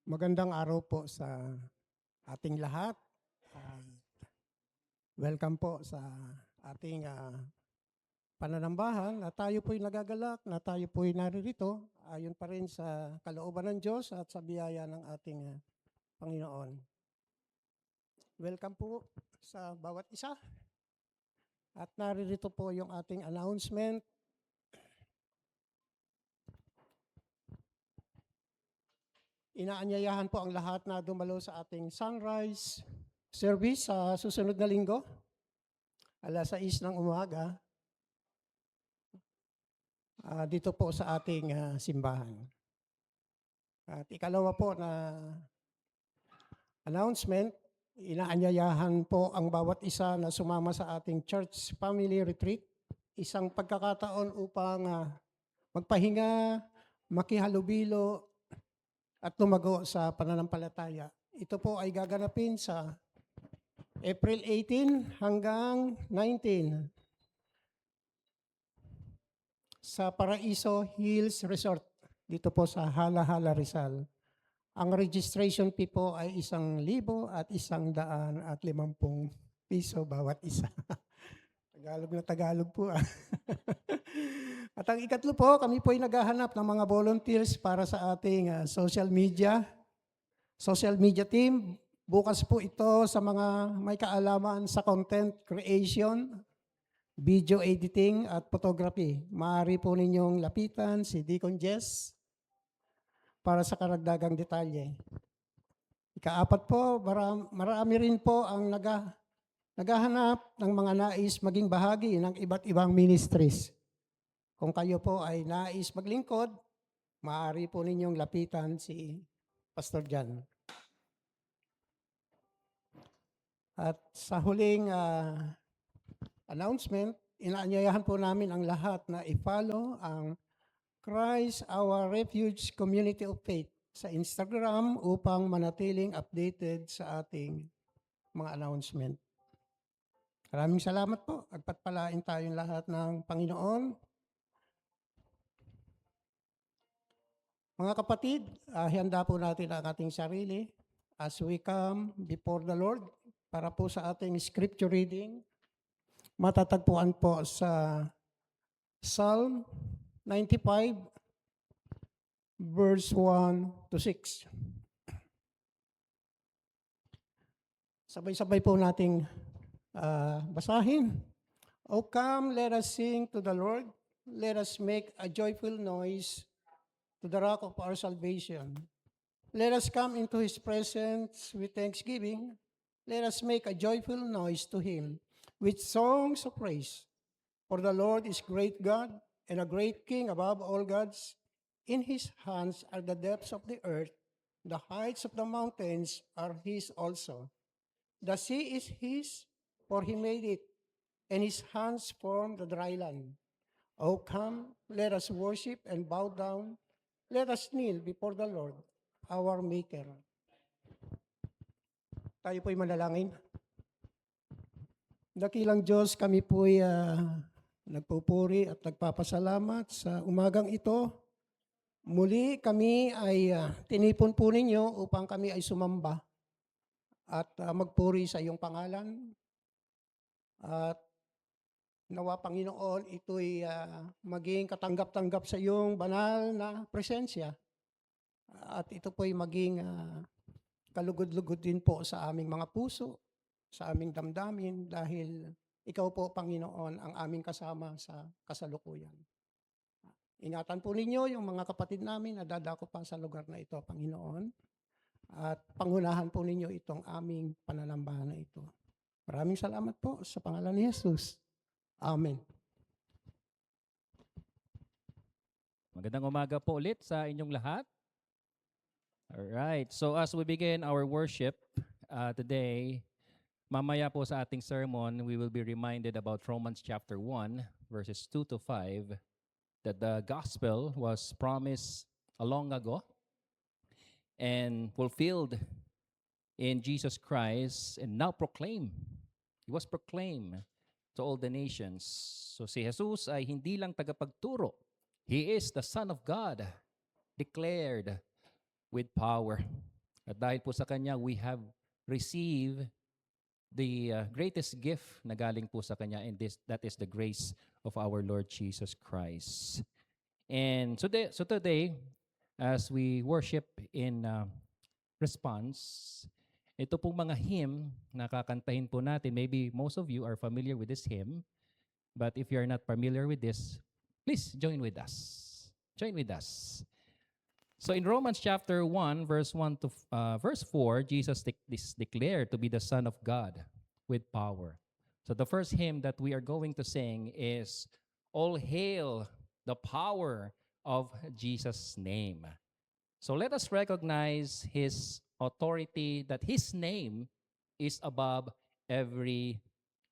Magandang araw po sa ating lahat. Ah, Welcome po sa ating pananambahan na tayo po'y nagagalak, na tayo po'y naririto ayon pa rin sa kalooban ng Diyos at sa biyaya ng ating Panginoon. Welcome po sa bawat isa. At naririto po yung ating announcement. Inaanyayahan po ang lahat na dumalo sa ating sunrise service sa susunod na linggo, alas 6 ng umaga, dito po sa ating simbahan. At ikalawa po na announcement, inaanyayahan po ang bawat isa na sumama sa ating church family retreat, isang pagkakataon upang magpahinga, makihalubilo, at lumago sa pananampalataya. Ito po ay gaganapin sa April 18 hanggang 19 sa Paraiso Hills Resort, dito po sa Hala-Hala, Rizal. Ang registration fee po ay 1,000 at 150 piso bawat isa. Tagalog na Tagalog po. At ang ikatlo po, kami po ay naghahanap ng mga volunteers para sa ating social media team. Bukas po ito sa mga may kaalaman sa content creation, video editing at photography. Maaari po ninyong lapitan si Deacon Jess para sa karagdagang detalye. Ikaapat po, marami rin po ang naghahanap ng mga nais maging bahagi ng iba't ibang ministries. Kung kayo po ay nais maglingkod, maaari po ninyong lapitan si Pastor Jan. At sa huling announcement, inaanyayahan po namin ang lahat na i-follow ang Christ Our Refuge Community of Faith sa Instagram upang manatiling updated sa ating mga announcement. Maraming salamat po. Agpatpalain tayong lahat ng Panginoon. Mga kapatid, handa po natin ang ating sarili as we come before the Lord para po sa ating scripture reading. Matatagpuan po sa Psalm 95, verse 1 to 6. Sabay-sabay po nating basahin. O come, let us sing to the Lord. Let us make a joyful noise to the rock of our salvation. Let us come into His presence with thanksgiving. Let us make a joyful noise to Him with songs of praise. For the Lord is great God and a great King above all gods. In His hands are the depths of the earth. The heights of the mountains are His also. The sea is His, for He made it, and His hands formed the dry land. O come, let us worship and bow down. Let us kneel before the Lord, our Maker. Tayo po'y manalangin. Dakilang Diyos, kami po'y nagpupuri at nagpapasalamat sa umagang ito. Muli kami ay tinipon po ninyo upang kami ay sumamba at magpuri sa iyong pangalan. At nawa Panginoon, ito'y maging katanggap-tanggap sa iyong banal na presensya. At ito po'y maging kalugod-lugod din po sa aming mga puso, sa aming damdamin, dahil ikaw po, Panginoon, ang aming kasama sa kasalukuyan. Ingatan po ninyo yung mga kapatid namin na dadako pa sa lugar na ito, Panginoon. At pangunahan po ninyo itong aming pananambahan na ito. Maraming salamat po sa pangalan ni Jesus. Amen. Magandang umaga po ulit sa inyong lahat. Alright, so as we begin our worship today, mamaya po sa ating sermon, we will be reminded about Romans chapter 1, verses 2 to 5, that the gospel was promised a long ago and fulfilled in Jesus Christ and now proclaimed. He was proclaimed to all the nations. So si Jesus ay hindi lang tagapagturo. He is the Son of God, declared with power. At dahil po sa Kanya, we have received the greatest gift na galing po sa Kanya, and that is the grace of our Lord Jesus Christ. And so today, as we worship in response, ito pong mga hymn na kakantahin po natin, maybe most of you are familiar with this hymn, but if you are not familiar with this, please join with us. Join with us. So in Romans chapter 1, verse 1 to verse 4, Jesus is declared to be the Son of God with power. So the first hymn that we are going to sing is All Hail the Power of Jesus' Name. So let us recognize His authority, that His name is above every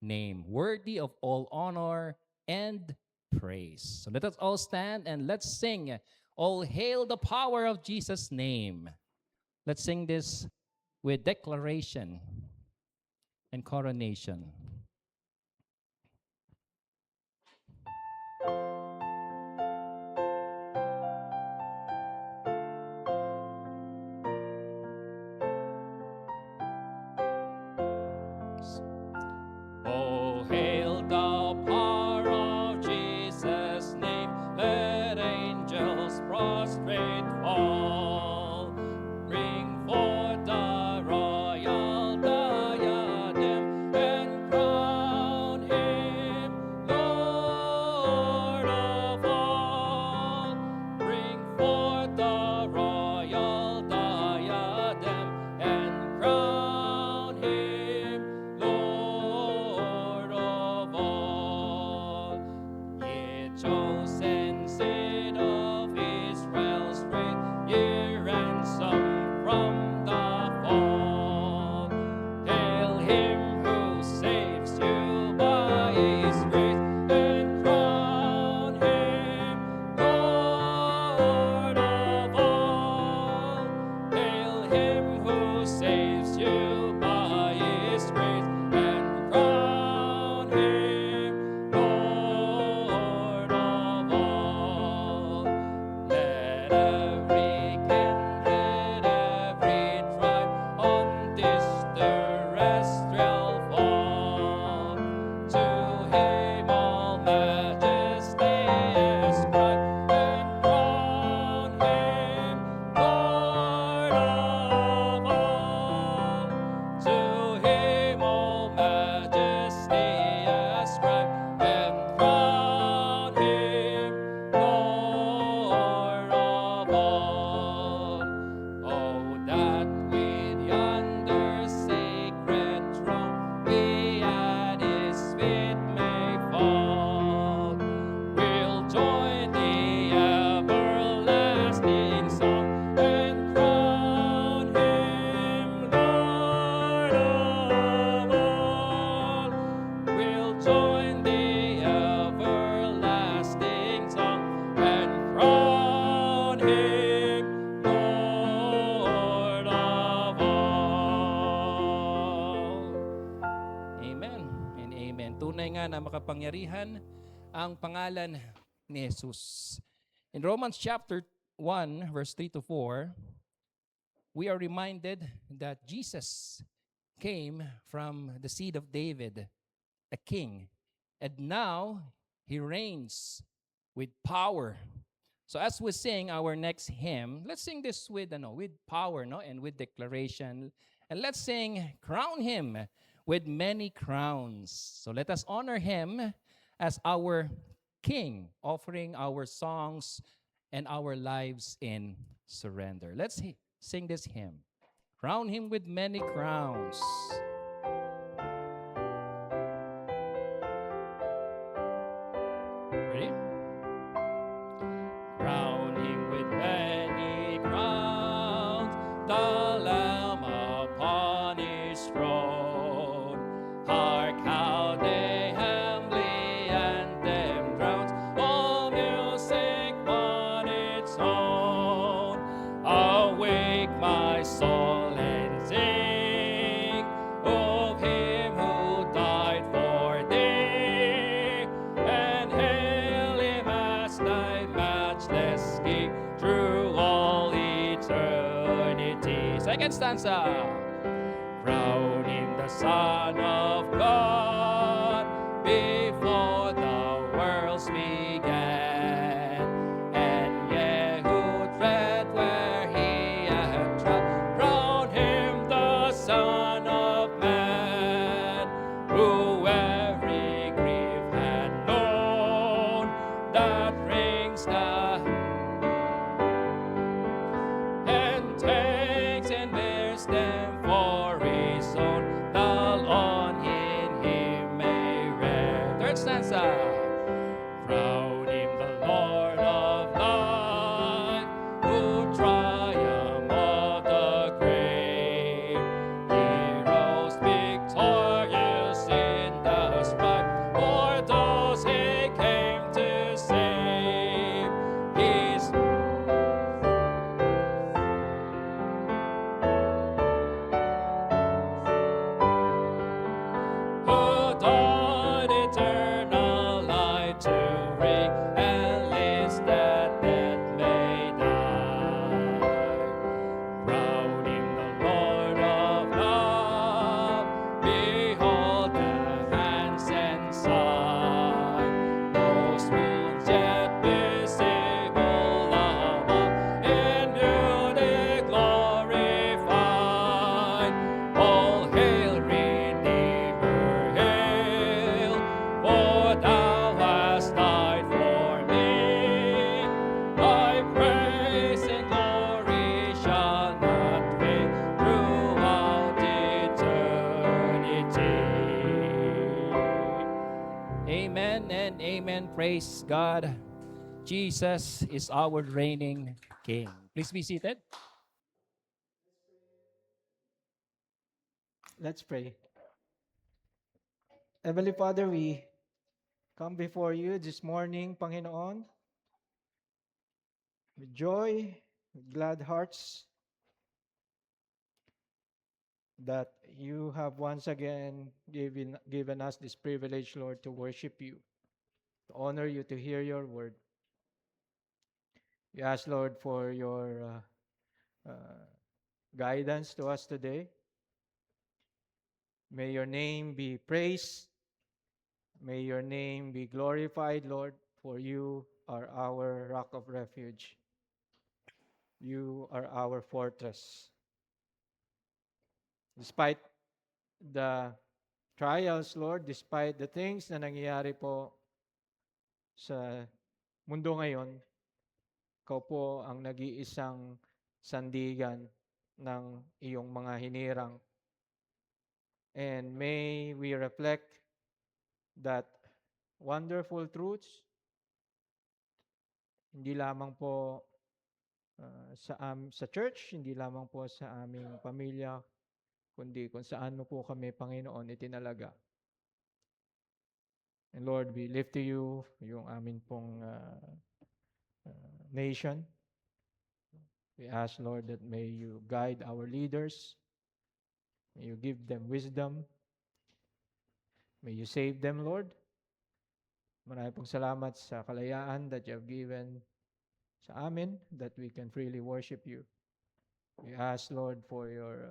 name, worthy of all honor and praise. So let us all stand and let's sing, All Hail the Power of Jesus' Name. Let's sing this with declaration and coronation. Oh, hail the power of Jesus' name, let angels prostrate fall. Bring forth the royal diadem and crown Him Lord of all. Bring forth the royal diadem and crown Him Lord of all. Ye chosen seed of Israel straight, ye ransom from the fall. Hail Him who saves you by His grace, and crown Him Lord of all. Hail Him who saves you by His grace, and crown Him Lord of all. Let every kindred, every tribe on this terrestrial fall to Him all majesty ascribe, and crown Him Lord of all. To Him all majesty ascribe, and crown Him Lord of all. Oh, that with yonder sacred throne we at His feet may fall. We'll join the everlasting song and crown Him Lord of all. We'll join the everlasting song and crown Him Lord of all. Amen and amen. Tunay nga na makapangyarihan ang pangalan ni Jesus. In Romans chapter 1, verse 3 to 4, we are reminded that Jesus came from the seed of David, a king, and now He reigns with power. So as we sing our next hymn, let's sing this with power, and with declaration. And let's sing, Crown Him with many crowns. So let us honor Him as our King, offering our songs and our lives in surrender. Let's sing this hymn. Crown Him with many crowns. Ready? Crown Him with many crowns, the Lamb upon His throne. Hark how they humbly anthem drowns, all music on its own. Awake my soul and sing of Him who died for thee, and hail Him as thy matchless King through all eternity. Second Second stanza. Crown him the Son of God before the worlds began. And Yehud tread where he had trod. Crown him the Son of Man, who every grief had known, that rings the and takes and bears them for his own. The on in him may rest. Third stanza. Crown him the Lord of life, who triumphed of the grave. He rose victorious in the strife for those he came to save. His who taught eternal life to ring and list that death may die. Crown him the Lord of love. Behold the hands and side. Those wounds yet visible above, in beauty glorified. All hail, Redeemer, hail, for thou hast died for me. Thy praise and glory shall not fade throughout eternity. Amen and amen. Praise God. Jesus is our reigning King. Please be seated. Let's pray. Heavenly Father, we come before you this morning, Panginoon, with joy, with glad hearts, that you have once again given us this privilege, Lord, to worship you, to honor you, to hear your word. We ask, Lord, for your guidance to us today. May your name be praised. May your name be glorified, Lord, for you are our rock of refuge. You are our fortress. Despite the trials, Lord, despite the things na nangyayari po sa mundo ngayon, ikaw po ang nag-iisang sandigan ng iyong mga hinirang. And may we reflect that wonderful truths, hindi lamang po sa church, hindi lamang po sa aming pamilya, kundi kung saan mo po kami, Panginoon, itinalaga. And Lord, we lift to you yung amin pong nation. We ask, Lord, that may you guide our leaders. May you give them wisdom. May you save them, Lord. Marami pong salamat sa kalayaan that you have given sa amin, that we can freely worship you. We ask, Lord, for your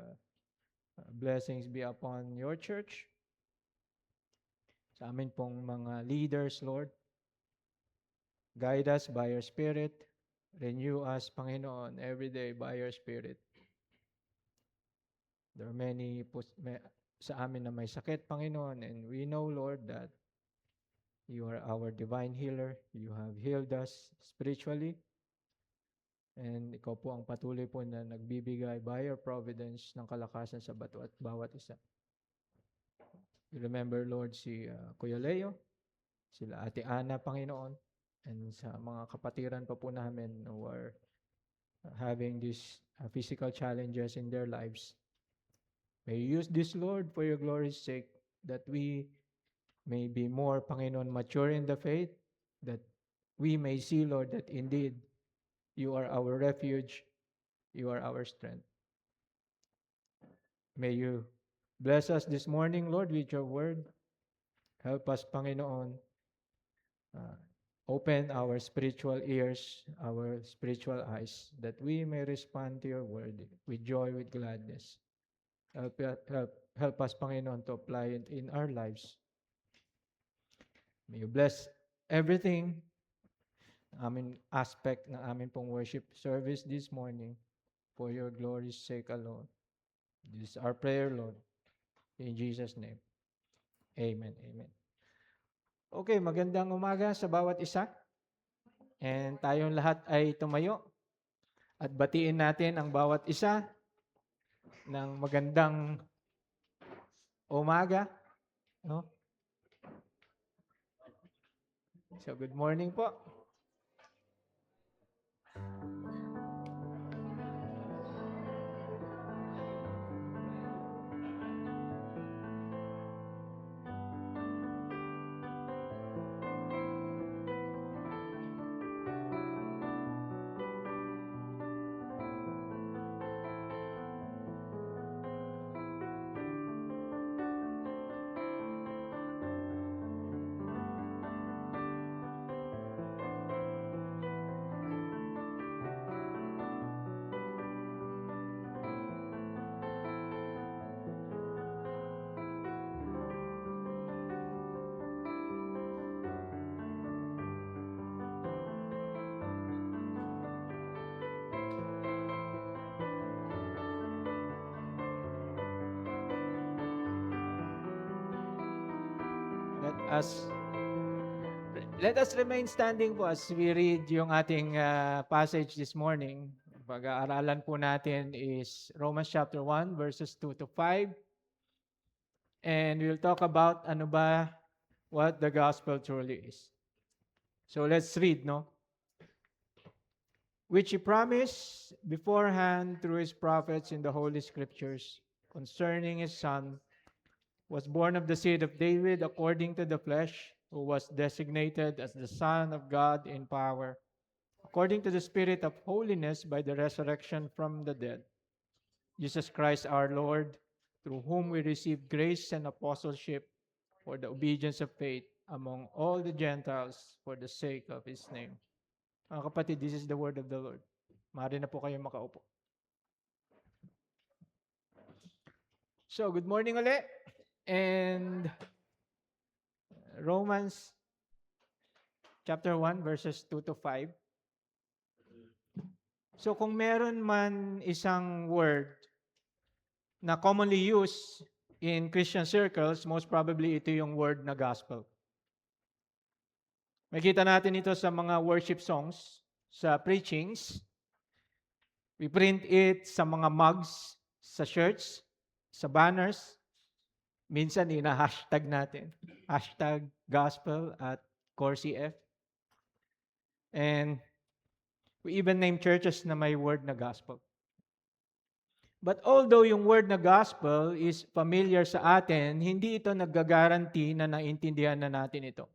blessings be upon your church. Sa amin pong mga leaders, Lord. Guide us by your Spirit. Renew us, Panginoon, every day by your Spirit. There are many sa amin na may sakit, Panginoon, and we know, Lord, that you are our divine healer. You have healed us spiritually. And ikaw po ang patuloy po na nagbibigay by your providence ng kalakasan sa bawat isa. We remember, Lord, si Kuya Leo, sila Ate Ana, Panginoon, and sa mga kapatiran pa po namin who are having these physical challenges in their lives. May you use this, Lord, for your glory's sake, that we may be more, Panginoon, mature in the faith, that we may see, Lord, that indeed you are our refuge, you are our strength. May you bless us this morning, Lord, with your word. Help us, Panginoon, Open our spiritual ears, our spiritual eyes, that we may respond to your word with joy, with gladness. Help us, Panginoon, to apply it in our lives. May you bless everything, aspect ng aming pong worship service this morning for your glory's sake alone. This is our prayer, Lord. In Jesus' name. Amen. Amen. Okay, magandang umaga sa bawat isa. And tayong lahat ay tumayo at batiin natin ang bawat isa ng magandang umaga. No? So, good morning po. Let us remain standing po as we read yung ating passage this morning. Pag-aaralan po natin is Romans chapter 1 verses 2 to 5. And we'll talk about what the gospel truly is. So let's read, no? Which he promised beforehand through his prophets in the Holy Scriptures concerning his Son, was born of the seed of David according to the flesh, who was designated as the Son of God in power, according to the Spirit of holiness by the resurrection from the dead. Jesus Christ our Lord, through whom we receive grace and apostleship for the obedience of faith among all the Gentiles for the sake of His name. Mga kapatid, this is the word of the Lord. Maaari na po kayo makaupo. So, good morning ulit. And Romans chapter 1 verses 2 to 5. So kung meron man isang word na commonly used in Christian circles, most probably ito yung word na gospel. Makita natin ito sa mga worship songs, sa preachings. We print it sa mga mugs, sa shirts, sa banners. Minsan, ina-hashtag natin. Hashtag gospel at CoreCF. And we even name churches na may word na gospel. But although yung word na gospel is familiar sa atin, hindi ito nag-guarantee na naintindihan na natin ito.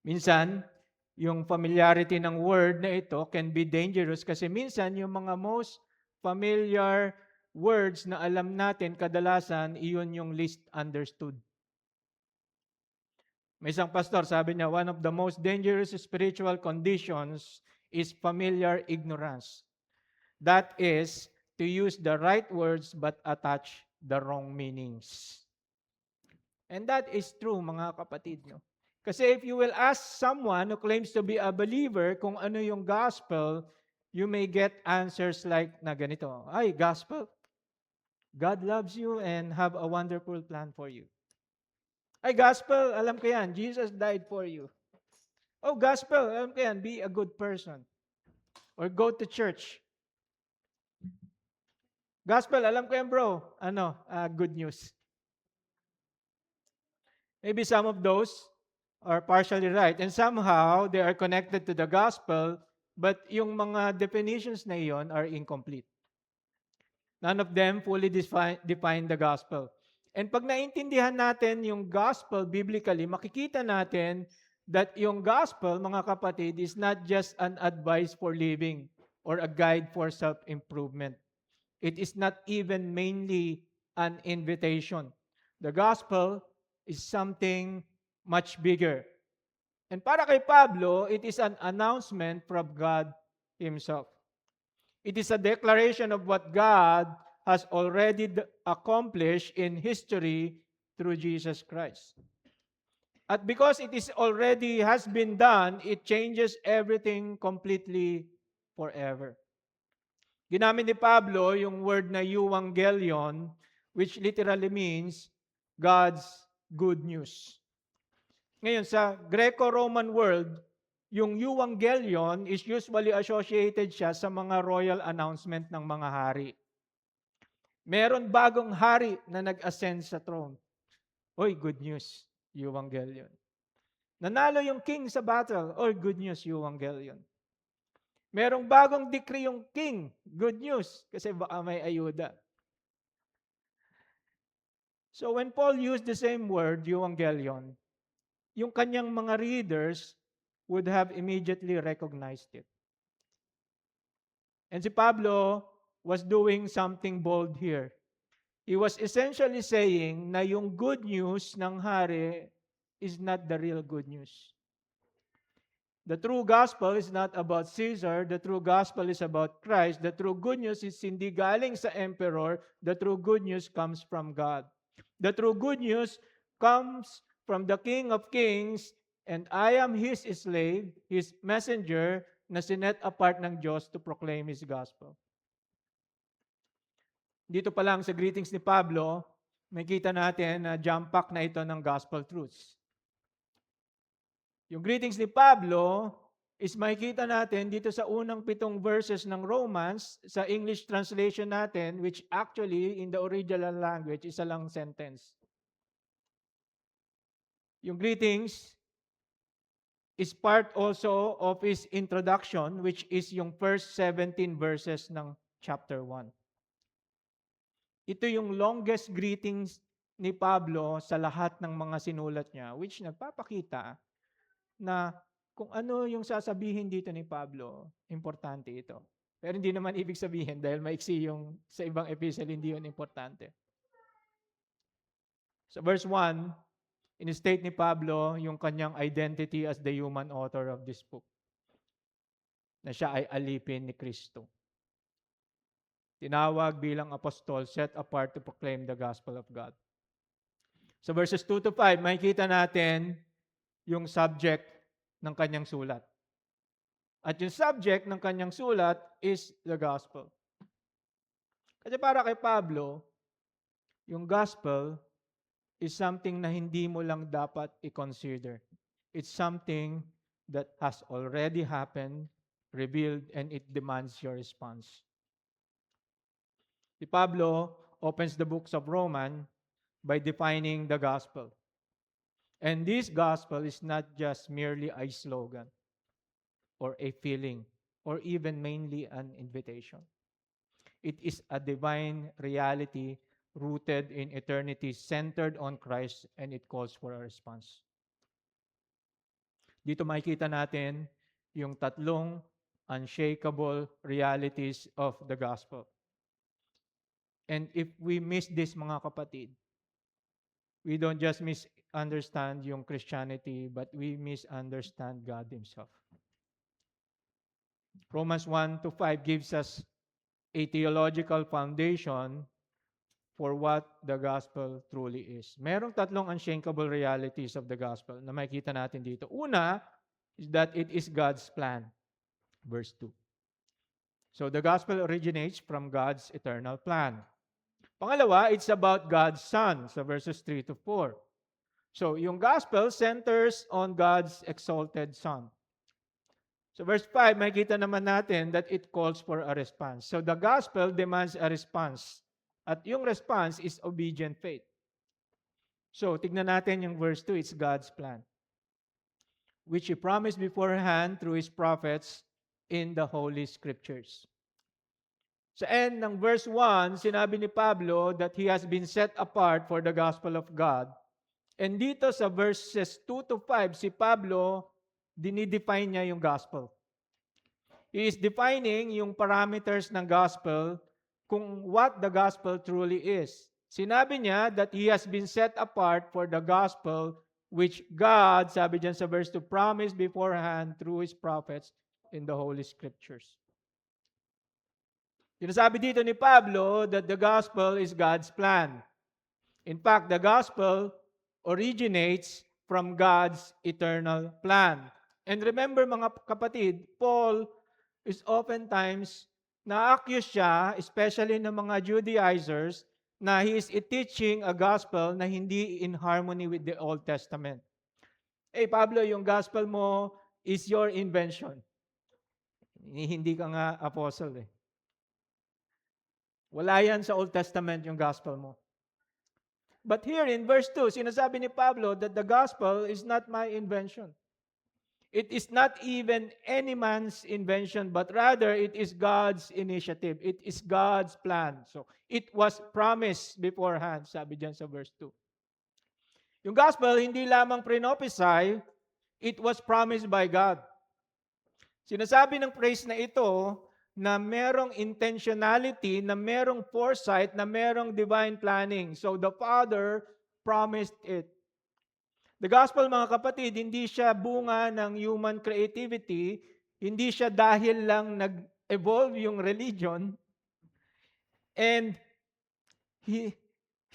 Minsan, yung familiarity ng word na ito can be dangerous kasi minsan yung mga most familiar words na alam natin, kadalasan, iyon yung least understood. May isang pastor, sabi niya, one of the most dangerous spiritual conditions is familiar ignorance. That is, to use the right words but attach the wrong meanings. And that is true, mga kapatid. No? Kasi if you will ask someone who claims to be a believer kung ano yung gospel, you may get answers like na ganito, ay, gospel? God loves you and have a wonderful plan for you. Ay, gospel, alam ko yan, Jesus died for you. Oh, gospel, alam ko yan, be a good person. Or go to church. Gospel, alam ko yan, bro. Good news. Maybe some of those are partially right. And somehow, they are connected to the gospel, but yung mga definitions na iyon are incomplete. None of them fully define the gospel. And pag naintindihan natin yung gospel biblically, makikita natin that yung gospel, mga kapatid, is not just an advice for living or a guide for self-improvement. It is not even mainly an invitation. The gospel is something much bigger. And para kay Pablo, it is an announcement from God Himself. It is a declaration of what God has already accomplished in history through Jesus Christ. At because it is already has been done, it changes everything completely forever. Ginamit ni Pablo yung word na euangelion, which literally means God's good news. Ngayon, sa Greco-Roman world, yung euangelion is usually associated siya sa mga royal announcement ng mga hari. Meron bagong hari na nag-ascend sa throne. Oy, good news, euangelion. Nanalo yung king sa battle. Oy, good news, euangelion. Merong bagong decree yung king. Good news, kasi baka may ayuda. So when Paul used the same word, euangelion, yung kanyang mga readers would have immediately recognized it. And si Pablo was doing something bold here. He was essentially saying na yung good news ng hari is not the real good news. The true gospel is not about Caesar. The true gospel is about Christ. The true good news is hindi galing sa emperor. The true good news comes from God. The true good news comes from the King of Kings, and I am His slave, His messenger, na sinet apart ng Diyos to proclaim His gospel. Dito pa lang sa greetings ni Pablo, may kita natin na jump pack na ito ng gospel truths. Yung greetings ni Pablo is makikita natin dito sa unang 7 verses ng Romans, sa English translation natin, which actually in the original language, isa lang sentence. Yung greetings is part also of his introduction, which is yung first 17 verses ng chapter 1. Ito yung longest greetings ni Pablo sa lahat ng mga sinulat niya, which nagpapakita na kung ano yung sasabihin dito ni Pablo, importante ito. Pero hindi naman ibig sabihin dahil maiksi yung sa ibang epistle, hindi yun importante. Sa verse 1, in-state ni Pablo yung kanyang identity as the human author of this book. Na siya ay alipin ni Kristo. Tinawag bilang apostol, set apart to proclaim the gospel of God. Sa verses 2 to 5, makikita natin yung subject ng kanyang sulat. At yung subject ng kanyang sulat is the gospel. Kasi para kay Pablo, yung gospel is something na hindi mo lang dapat i-consider. It's something that has already happened, revealed, and it demands your response. Si Pablo opens the books of Romans by defining the gospel. And this gospel is not just merely a slogan or a feeling or even mainly an invitation. It is a divine reality rooted in eternity, centered on Christ, and it calls for a response. Dito makikita natin yung tatlong unshakable realities of the gospel. And if we miss this, mga kapatid, we don't just misunderstand yung Christianity, but we misunderstand God Himself. Romans 1 to 5 gives us a theological foundation for what the gospel truly is. Merong tatlong unshakable realities of the gospel na makikita natin dito. Una is that it is God's plan. Verse 2. So the gospel originates from God's eternal plan. Pangalawa, it's about God's Son, sa verses 3 to 4. So, yung gospel centers on God's exalted Son. So, verse 5, makikita naman natin that it calls for a response. So, the gospel demands a response. At yung response is obedient faith. So, tignan natin yung verse 2, it's God's plan, which He promised beforehand through His prophets in the Holy Scriptures. Sa end ng verse 1, sinabi ni Pablo that he has been set apart for the gospel of God. And dito sa verses 2 to 5, si Pablo, dinidefine niya yung gospel. He is defining yung parameters ng gospel kung what the gospel truly is. Sinabi niya that he has been set apart for the gospel which God, sabi dyan sa verse 2, promised beforehand through His prophets in the Holy Scriptures. Sinasabi dito ni Pablo that the gospel is God's plan. In fact, the gospel originates from God's eternal plan. And remember mga kapatid, Paul is oftentimes na-accuse siya, especially ng mga Judaizers, na he is teaching a gospel na hindi in harmony with the Old Testament. Eh Pablo, yung gospel mo is your invention. Hindi ka nga apostle eh. Wala yan sa Old Testament yung gospel mo. But here in verse 2, sinasabi ni Pablo that the gospel is not my invention. It is not even any man's invention, but rather it is God's initiative. It is God's plan. So, it was promised beforehand, sabi dyan sa verse 2. Yung gospel, hindi lamang prophesy, it was promised by God. Sinasabi ng phrase na ito na merong intentionality, na merong foresight, na merong divine planning. So the Father promised it. The gospel, mga kapatid, hindi siya bunga ng human creativity, hindi siya dahil lang nag-evolve yung religion, and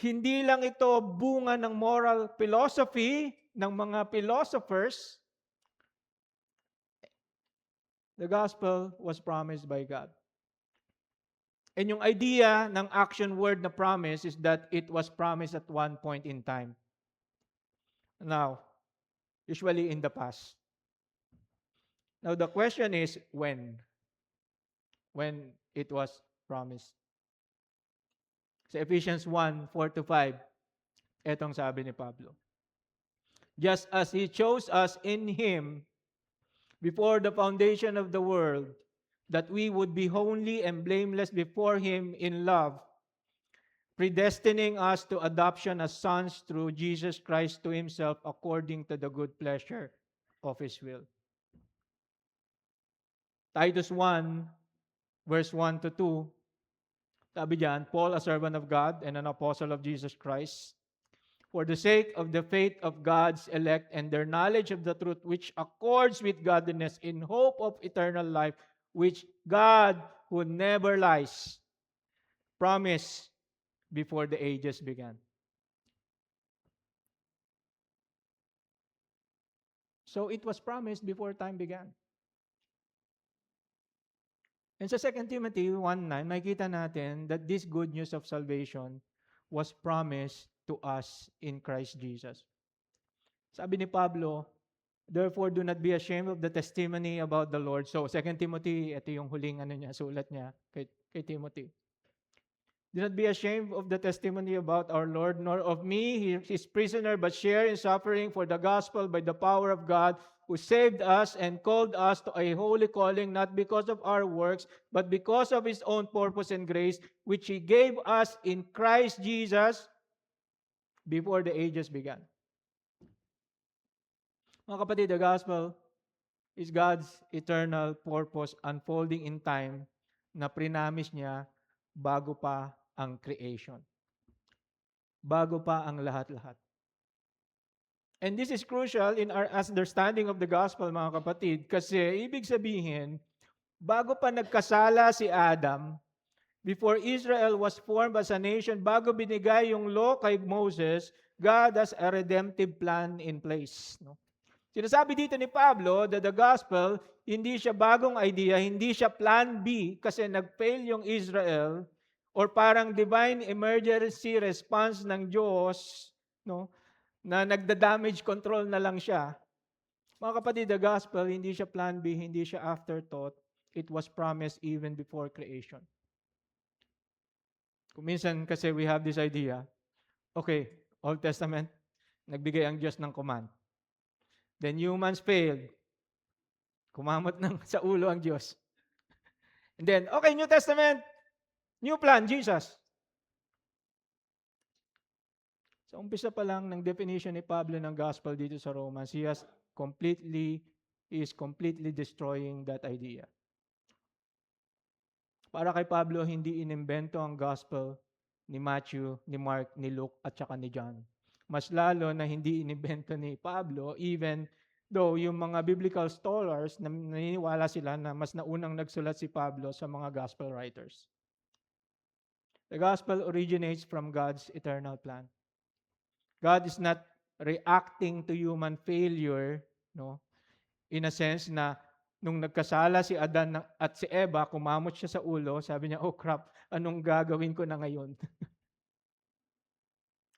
hindi lang ito bunga ng moral philosophy ng mga philosophers. The gospel was promised by God. And yung idea ng action word na promise is that it was promised at one point in time. Now, usually in the past. Now, the question is when? When it was promised. Sa Ephesians 1, 4-5, etong sabi ni Pablo. Just as He chose us in Him before the foundation of the world, that we would be holy and blameless before Him in love, predestining us to adoption as sons through Jesus Christ to Himself according to the good pleasure of His will. Titus 1, verse 1-2, sabi diyan, Paul, a servant of God and an apostle of Jesus Christ, for the sake of the faith of God's elect and their knowledge of the truth which accords with godliness in hope of eternal life, which God, who never lies, promised before the ages began. So it was promised before time began. And sa 2 Timothy 1:9, makikita natin that this good news of salvation was promised to us in Christ Jesus. Sabi ni Pablo, therefore do not be ashamed of the testimony about the Lord. So 2 Timothy, ito yung huling sulat niya kay Timothy. Do not be ashamed of the testimony about our Lord, nor of me, his prisoner, but share in suffering for the gospel by the power of God, who saved us and called us to a holy calling, not because of our works, but because of His own purpose and grace, which He gave us in Christ Jesus before the ages began. Mga kapatid, the gospel is God's eternal purpose unfolding in time na prinamis niya bago pa ang creation. Bago pa ang lahat-lahat. And this is crucial in our understanding of the gospel, mga kapatid, kasi ibig sabihin, bago pa nagkasala si Adam, before Israel was formed as a nation, bago binigay yung law kay Moses, God has a redemptive plan in place. No? Sinasabi dito ni Pablo that the gospel, hindi siya bagong idea, hindi siya plan B kasi nag-fail yung Israel or parang divine emergency response ng Diyos, no, na nagda-damage control na lang siya. Mga kapatid, the gospel, hindi siya plan B, hindi siya afterthought. It was promised even before creation. Kung minsan kasi we have this idea, okay, Old Testament, nagbigay ang Diyos ng command. Then humans failed. Kumamot sa ulo ang Diyos. And then, okay, New Testament, new plan, Jesus. Sa umpisa pa lang ng definition ni Pablo ng gospel dito sa Romans, he is completely destroying that idea. Para kay Pablo, hindi inimbento ang gospel ni Matthew, ni Mark, ni Luke, at saka ni John. Mas lalo na hindi inibento ni Pablo, even though yung mga biblical scholars, naniniwala sila na mas naunang nagsulat si Pablo sa mga gospel writers. The gospel originates from God's eternal plan. God is not reacting to human failure, no? In a sense na nung nagkasala si Adan at si Eva, kumamot siya sa ulo, sabi niya, oh crap, anong gagawin ko na ngayon?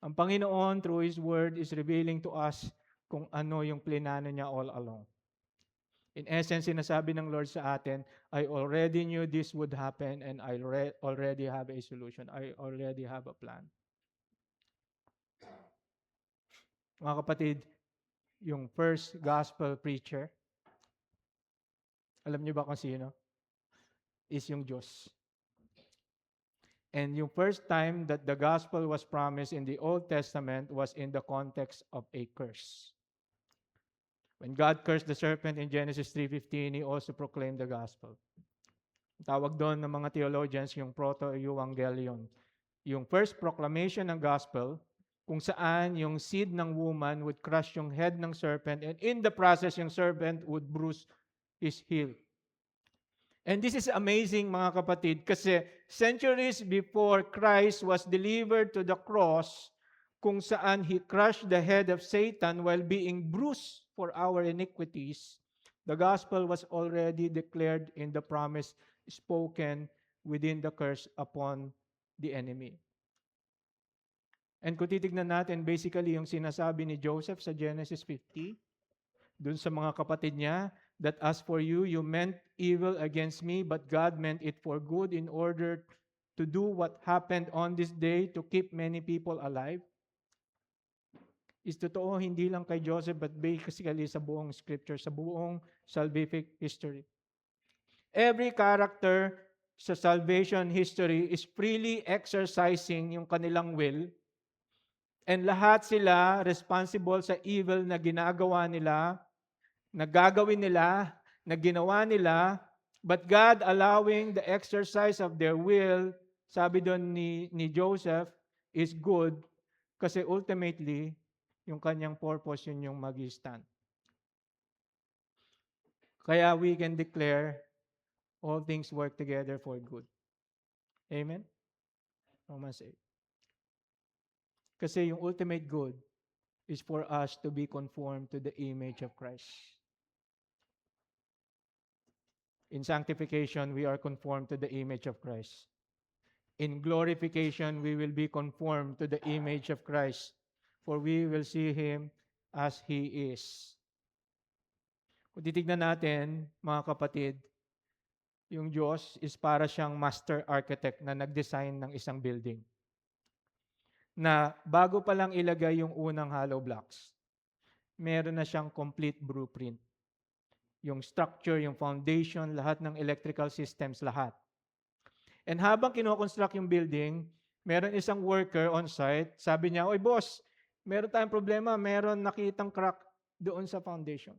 Ang Panginoon, through His Word, is revealing to us kung ano yung plinano niya all along. In essence, sinasabi ng Lord sa atin, I already knew this would happen and I already have a solution. I already have a plan. Mga kapatid, yung first gospel preacher, alam niyo ba kung sino? Is yung Diyos. And yung first time that the gospel was promised in the Old Testament was in the context of a curse. When God cursed the serpent in Genesis 3:15, He also proclaimed the gospel. Tawag doon ng mga theologians yung proto-evangelion. Yung first proclamation ng gospel, kung saan yung seed ng woman would crush yung head ng serpent and in the process, yung serpent would bruise his heel. And this is amazing, mga kapatid, kasi centuries before Christ was delivered to the cross, kung saan He crushed the head of Satan while being bruised for our iniquities, the gospel was already declared in the promise spoken within the curse upon the enemy. And kung titignan natin, basically yung sinasabi ni Joseph sa Genesis 50, dun sa mga kapatid niya, that as for you, you meant evil against me, but God meant it for good in order to do what happened on this day to keep many people alive. Is totoo hindi lang kay Joseph, but basically sa buong scripture, sa buong salvific history. Every character sa salvation history is freely exercising yung kanilang will, and lahat sila responsible sa evil na ginagawa nila, na gagawin nila, na ginawa nila, but God allowing the exercise of their will, sabi doon ni Joseph, is good kasi ultimately, yung kanyang purpose, yun yung mag-stand. Kaya we can declare all things work together for good. Amen? Romans 8. Kasi yung ultimate good is for us to be conformed to the image of Christ. In sanctification, we are conformed to the image of Christ. In glorification, we will be conformed to the image of Christ, for we will see Him as He is. Kung titignan natin, mga kapatid, yung Diyos is para siyang master architect na nag-design ng isang building. Na bago pa lang ilagay yung unang hollow blocks, meron na siyang complete blueprint. Yung structure, yung foundation, lahat ng electrical systems, lahat. And habang kinoconstruct yung building, meron isang worker on site, sabi niya, oy boss, meron tayong problema, meron nakitang crack doon sa foundation.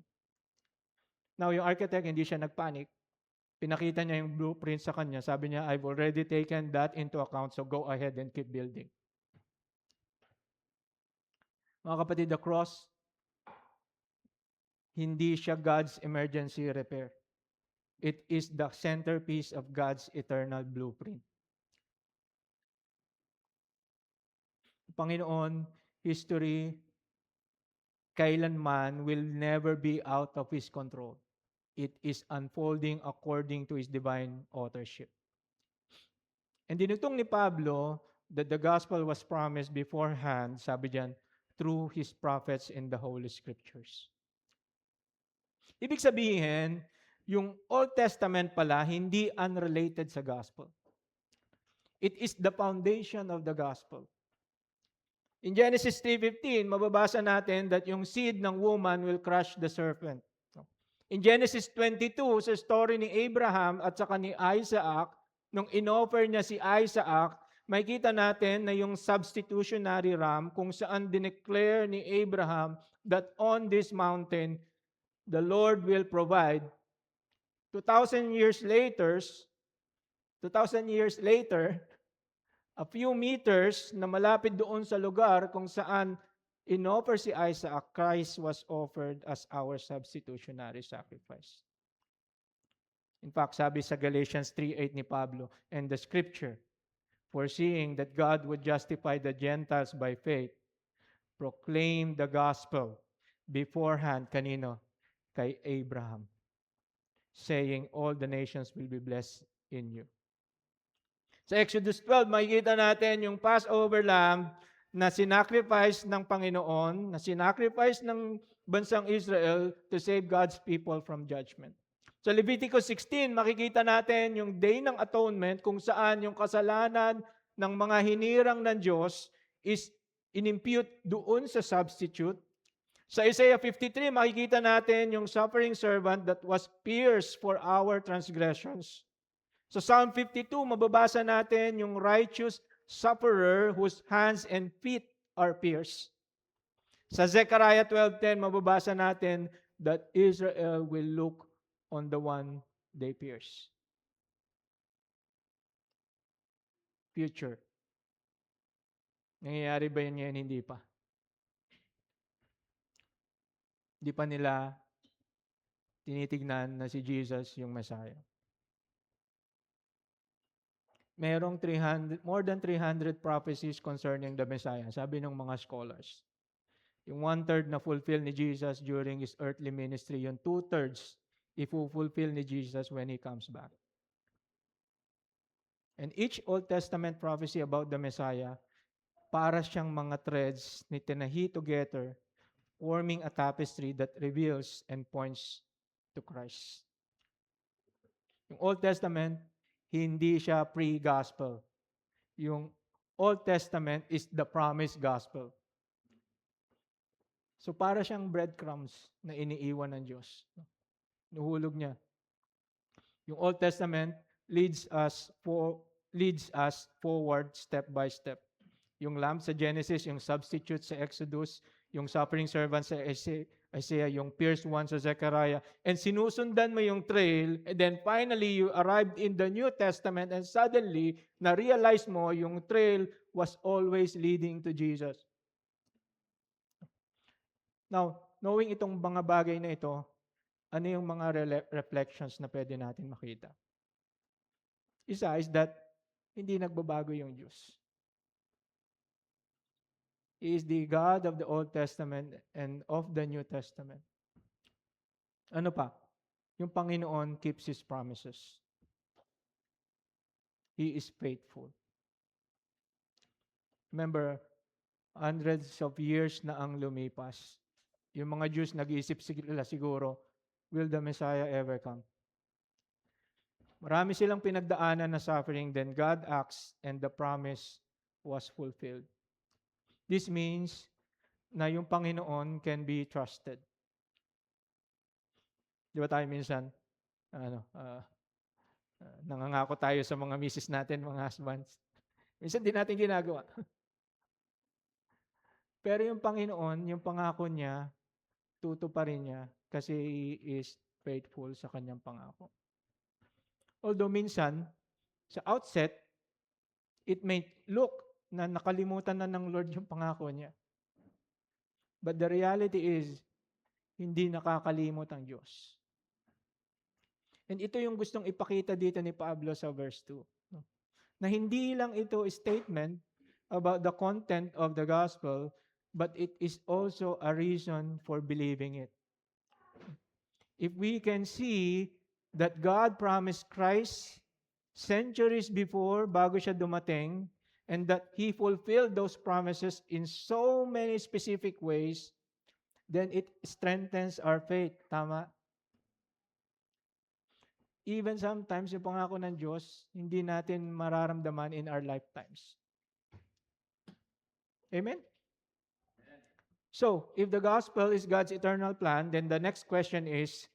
Now, yung architect, hindi siya nagpanic. Pinakita niya yung blueprint sa kanya. Sabi niya, I've already taken that into account, so go ahead and keep building. Mga kapatid, the cross, hindi siya God's emergency repair. It is the centerpiece of God's eternal blueprint. Panginoon, history, kailanman will never be out of His control. It is unfolding according to His divine authorship. And dinugtong ni Pablo that the gospel was promised beforehand, sabi diyan, through His prophets in the Holy Scriptures. Ibig sabihin, yung Old Testament pala, hindi unrelated sa gospel. It is the foundation of the gospel. In Genesis 3:15, mababasa natin that yung seed ng woman will crush the serpent. In Genesis 22, sa story ni Abraham at saka ni Isaac, nung inoffer niya si Isaac, makikita natin na yung substitutionary ram kung saan dineclare ni Abraham that on this mountain, the Lord will provide. 2,000 years later, a few meters na malapit doon sa lugar kung saan inoffer si Isaac, Christ was offered as our substitutionary sacrifice. In fact, sabi sa Galatians 3:8 ni Pablo, and the scripture, foreseeing that God would justify the Gentiles by faith, proclaim the gospel beforehand, kanino? Kay Abraham, saying, all the nations will be blessed in you. Sa Exodus 12, makikita natin yung Passover lamb na sinacrifice ng Panginoon, na sinacrifice ng bansang Israel to save God's people from judgment. Sa Leviticus 16, makikita natin yung Day ng Atonement kung saan yung kasalanan ng mga hinirang ng Diyos is inimpute doon sa substitute. Sa Isaiah 53, makikita natin yung suffering servant that was pierced for our transgressions. Sa Psalm 52, mababasa natin yung righteous sufferer whose hands and feet are pierced. Sa Zechariah 12:10, mababasa natin that Israel will look on the one they pierce. Future. Nangyayari ba yun ngayon? Hindi pa. Hindi pa nila tinitignan na si Jesus yung Messiah. Merong more than 300 prophecies concerning the Messiah, sabi ng mga scholars. Yung 1/3 na fulfill ni Jesus during His earthly ministry, yung 2/3 i-fulfill ni Jesus when He comes back. And each Old Testament prophecy about the Messiah, para siyang mga threads ni tinahi together, forming a tapestry that reveals and points to Christ. Yung Old Testament, hindi siya pre-gospel. Yung Old Testament is the promised gospel. So para siyang breadcrumbs na iniiwan ng Diyos. Nuhulog niya. Yung Old Testament leads us forward step by step. Yung lamb sa Genesis, yung substitute sa Exodus, yung suffering servant sa Isaiah, yung pierced one sa Zechariah, and sinusundan mo yung trail, and then finally you arrived in the New Testament, and suddenly, na-realize mo yung trail was always leading to Jesus. Now, knowing itong mga bagay na ito, ano yung mga reflections na pwede natin makita? Isa is that hindi nagbabago yung Diyos. He is the God of the Old Testament and of the New Testament. Ano pa? Yung Panginoon keeps His promises. He is faithful. Remember, hundreds of years na ang lumipas. Yung mga Jews nag-iisip sila siguro, will the Messiah ever come? Marami silang pinagdaanan na suffering, then God acts and the promise was fulfilled. This means na yung Panginoon can be trusted. Di ba tayo minsan, nangangako tayo sa mga misis natin, mga husbands. Minsan di natin ginagawa. Pero yung Panginoon, yung pangako niya, tutuparin niya kasi He is faithful sa kanyang pangako. Although minsan, sa outset, it may look na nakalimutan na ng Lord yung pangako niya. But the reality is, hindi nakakalimot ang Diyos. And ito yung gustong ipakita dito ni Pablo sa verse 2. Na hindi lang ito statement about the content of the gospel, but it is also a reason for believing it. If we can see that God promised Christ centuries before, bago siya dumating, and that He fulfilled those promises in so many specific ways, then it strengthens our faith. Tama? Even sometimes, yung pangako ng Diyos, hindi natin mararamdaman in our lifetimes. Amen? So, if the gospel is God's eternal plan, then the next question is,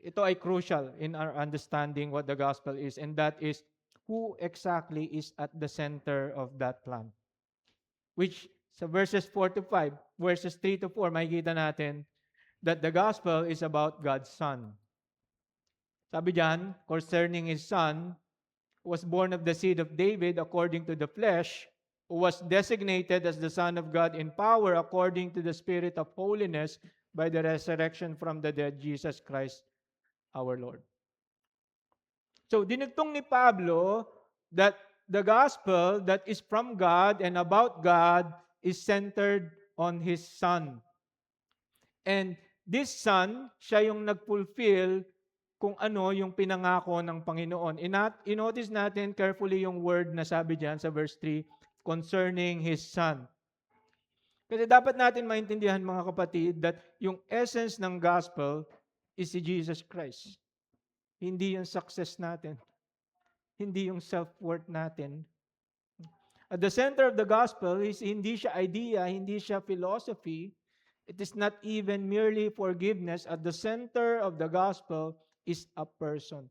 ito ay crucial in our understanding what the gospel is, and that is, who exactly is at the center of that plan? Which, sa verses 4 to 5, verses 3 to 4, makikita natin that the gospel is about God's Son. Sabi diyan, concerning His Son, was born of the seed of David according to the flesh, who was designated as the Son of God in power according to the Spirit of holiness by the resurrection from the dead, Jesus Christ our Lord. So, dinugtong ni Pablo that the gospel that is from God and about God is centered on His Son. And this Son, siya yung nag-fulfill kung ano yung pinangako ng Panginoon. I-notice natin carefully yung word na sabi diyan sa verse 3 concerning His Son. Kasi dapat natin maintindihan mga kapatid that yung essence ng gospel is si Jesus Christ. Hindi yung success natin. Hindi yung self-worth natin. At the center of the gospel is hindi siya idea, hindi siya philosophy. It is not even merely forgiveness. At the center of the gospel is a person.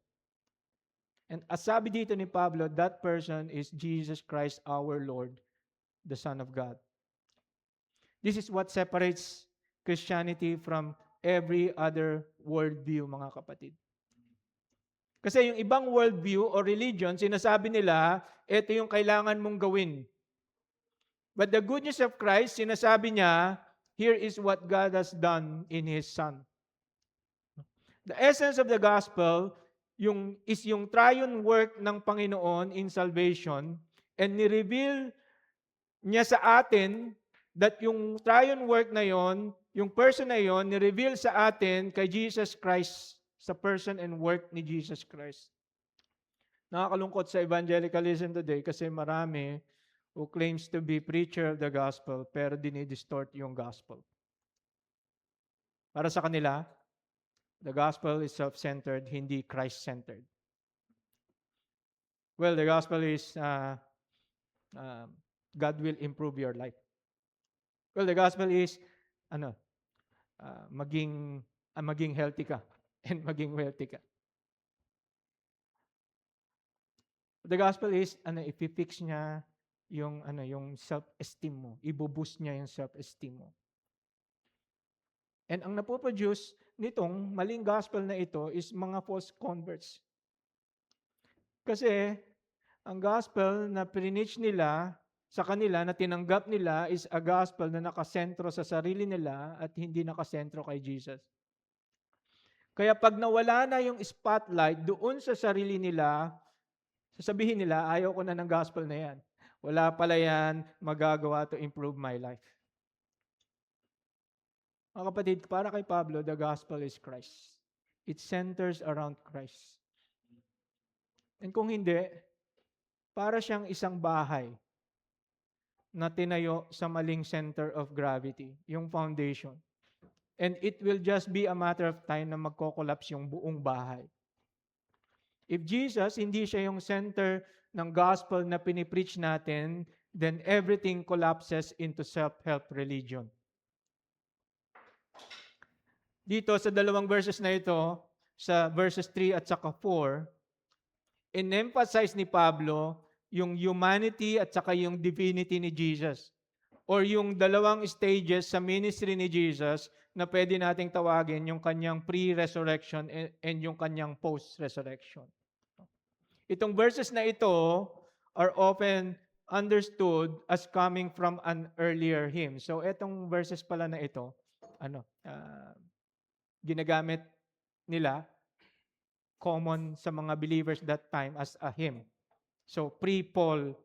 And as sabi dito ni Pablo, that person is Jesus Christ our Lord, the Son of God. This is what separates Christianity from every other worldview, mga kapatid. Kasi yung ibang worldview o religion, sinasabi nila, ito yung kailangan mong gawin. But the good news of Christ, sinasabi niya, here is what God has done in His Son. The essence of the gospel is yung triune work ng Panginoon in salvation, and ni-reveal niya sa atin that yung triune work na yon, yung person na yon, ni-reveal sa atin kay Jesus Christ, sa person and work ni Jesus Christ. Nakakalungkot sa evangelicalism today kasi marami who claims to be preacher of the gospel pero dinidistort yung gospel. Para sa kanila, the gospel is self-centered, hindi Christ-centered. Well, the gospel is God will improve your life. Well, the gospel is maging healthy ka and maging wealthy ka. The gospel is i-fix niya yung self-esteem mo. I-boost niya yung self-esteem mo. And ang napoproduce nitong maling gospel na ito is mga false converts. Kasi ang gospel na preach nila sa kanila, na tinanggap nila, is a gospel na nakasentro sa sarili nila at hindi nakasentro kay Jesus. Kaya pag nawala na yung spotlight doon sa sarili nila, sasabihin nila, ayaw ko na ng gospel na yan. Wala pala yan magagawa to improve my life. Mga kapatid, para kay Pablo, the gospel is Christ. It centers around Christ. And kung hindi, para siyang isang bahay na tinayo sa maling center of gravity, yung foundation. And it will just be a matter of time na magko-collapse yung buong bahay. If Jesus, hindi siya yung center ng gospel na pinipreach natin, then everything collapses into self-help religion. Dito sa dalawang verses na ito, sa verses 3 at saka 4, in-emphasize ni Pablo yung humanity at saka yung divinity ni Jesus. Or yung dalawang stages sa ministry ni Jesus na pwede nating tawagin yung kanyang pre-resurrection and yung kanyang post-resurrection. Itong verses na ito are often understood as coming from an earlier hymn. So itong verses pala na ito, ginagamit nila common sa mga believers that time as a hymn. So pre-Paul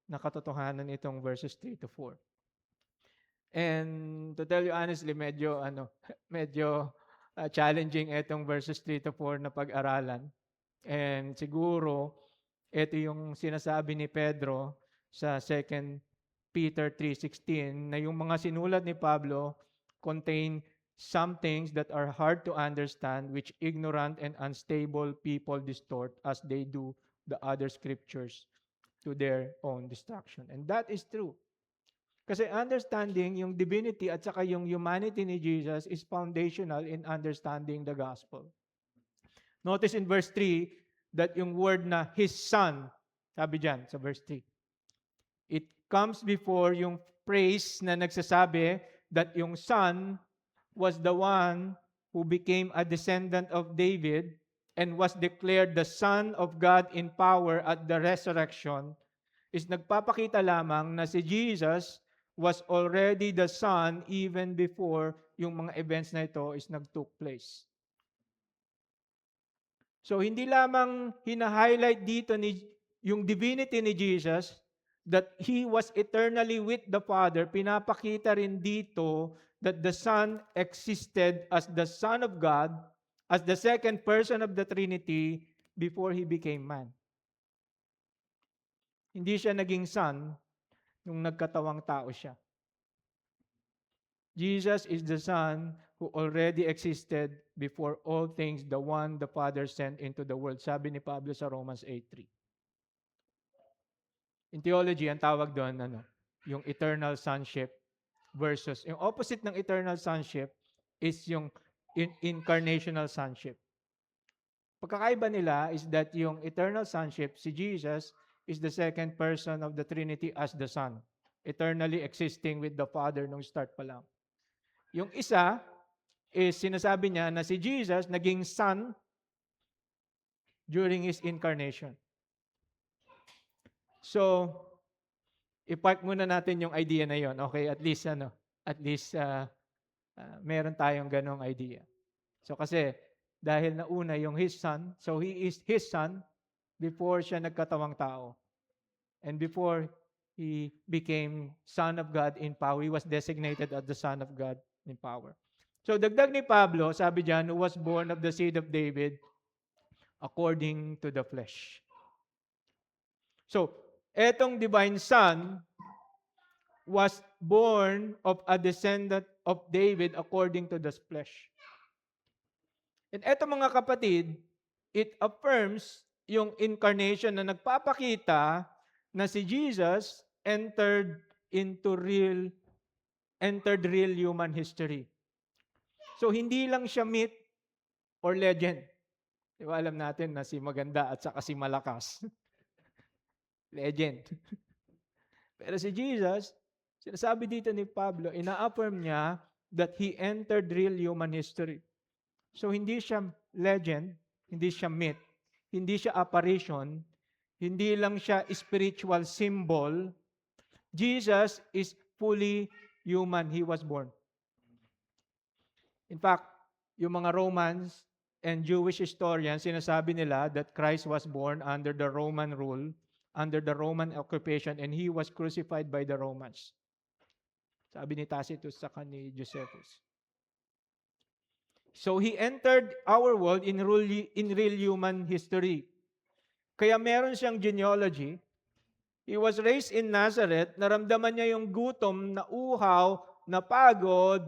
na katotohanan itong verses 3 to 4. And to tell you honestly, medyo challenging itong verses 3 to 4 na pag-aralan. And siguro ito yung sinasabi ni Pedro sa 2 Peter 3:16 na yung mga sinulat ni Pablo contain some things that are hard to understand, which ignorant and unstable people distort as they do the other scriptures to their own destruction. And that is true. Kasi understanding yung divinity at saka yung humanity ni Jesus is foundational in understanding the gospel. Notice in verse 3 that yung word na His Son, sabi dyan sa verse 3, it comes before yung phrase na nagsasabi that yung Son was the one who became a descendant of David and was declared the Son of God in power at the resurrection. is nagpapakita lamang na si Jesus was already the Son even before yung mga events na ito is nag-took place. So hindi lamang hina-highlight dito yung divinity ni Jesus, that He was eternally with the Father, pinapakita rin dito that the Son existed as the Son of God, as the second person of the Trinity before He became man. Hindi siya naging Son nung nagkatawang tao siya. Jesus is the Son who already existed before all things, the one the Father sent into the world. Sabi ni Pablo sa Romans 8:3. In theology, ang tawag doon, yung eternal sonship versus, yung opposite ng eternal sonship is yung incarnational sonship. Pagkakaiba nila is that yung eternal sonship, si Jesus, is the second person of the Trinity as the Son, eternally existing with the Father nung start pa lang. Yung isa is sinasabi niya na si Jesus naging Son during His incarnation. So, i-park muna natin yung idea na yon. Okay, at least meron tayong ganong idea. So kasi dahil nauna yung His Son, so He is His Son before siya nagkatawang tao. And before He became Son of God in power, He was designated as the Son of God in power. So dagdag ni Pablo, sabi diyan, who was born of the seed of David according to the flesh. So, etong divine Son was born of a descendant of David according to the flesh. And eto mga kapatid, it affirms yung incarnation na nagpapakita na si Jesus entered real human history. So, hindi lang siya myth or legend. Diba, alam natin na si maganda at saka si malakas. Legend. Pero si Jesus, sinasabi dito ni Pablo, ina-affirm niya that He entered real human history. So, hindi siya legend, hindi siya myth, hindi siya apparition, hindi lang siya spiritual symbol. Jesus is fully human. He was born. In fact, yung mga Romans and Jewish historians, sinasabi nila that Christ was born under the Roman rule, under the Roman occupation, and He was crucified by the Romans. Sabi ni Tacitus sa ni Josephus. So He entered our world in real human history. Kaya meron siyang genealogy. He was raised in Nazareth, naramdaman niya yung gutom, na uhaw, na pagod,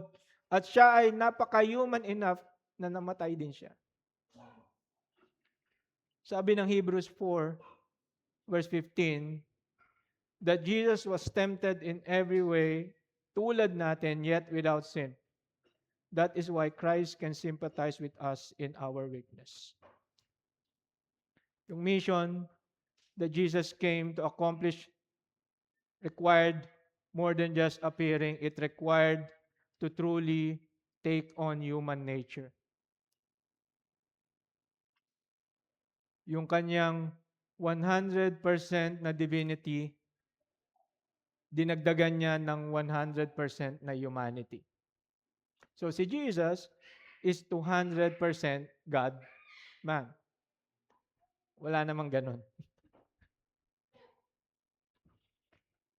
at siya ay napaka-human enough na namatay din siya. Sabi ng Hebrews 4, verse 15, that Jesus was tempted in every way, tulad natin, yet without sin. That is why Christ can sympathize with us in our weakness. Yung mission that Jesus came to accomplish required more than just appearing. It required to truly take on human nature. Yung kanyang 100% na divinity, dinagdagan niya ng 100% na humanity. So si Jesus is 200% God, man. Wala namang ganun.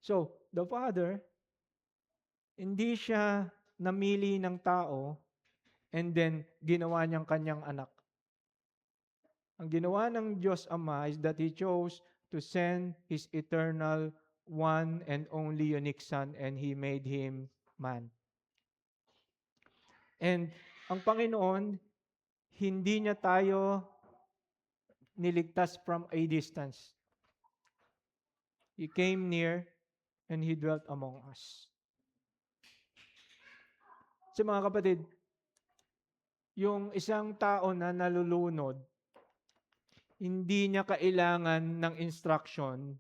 So, the Father, hindi siya namili ng tao and then ginawa niyang kanyang anak. Ang ginawa ng Diyos Ama is that He chose to send His eternal one and only unique Son, and He made Him man. And ang Panginoon, hindi niya tayo niligtas from a distance. He came near and He dwelt among us. So mga kapatid, yung isang tao na nalulunod, hindi niya kailangan ng instruction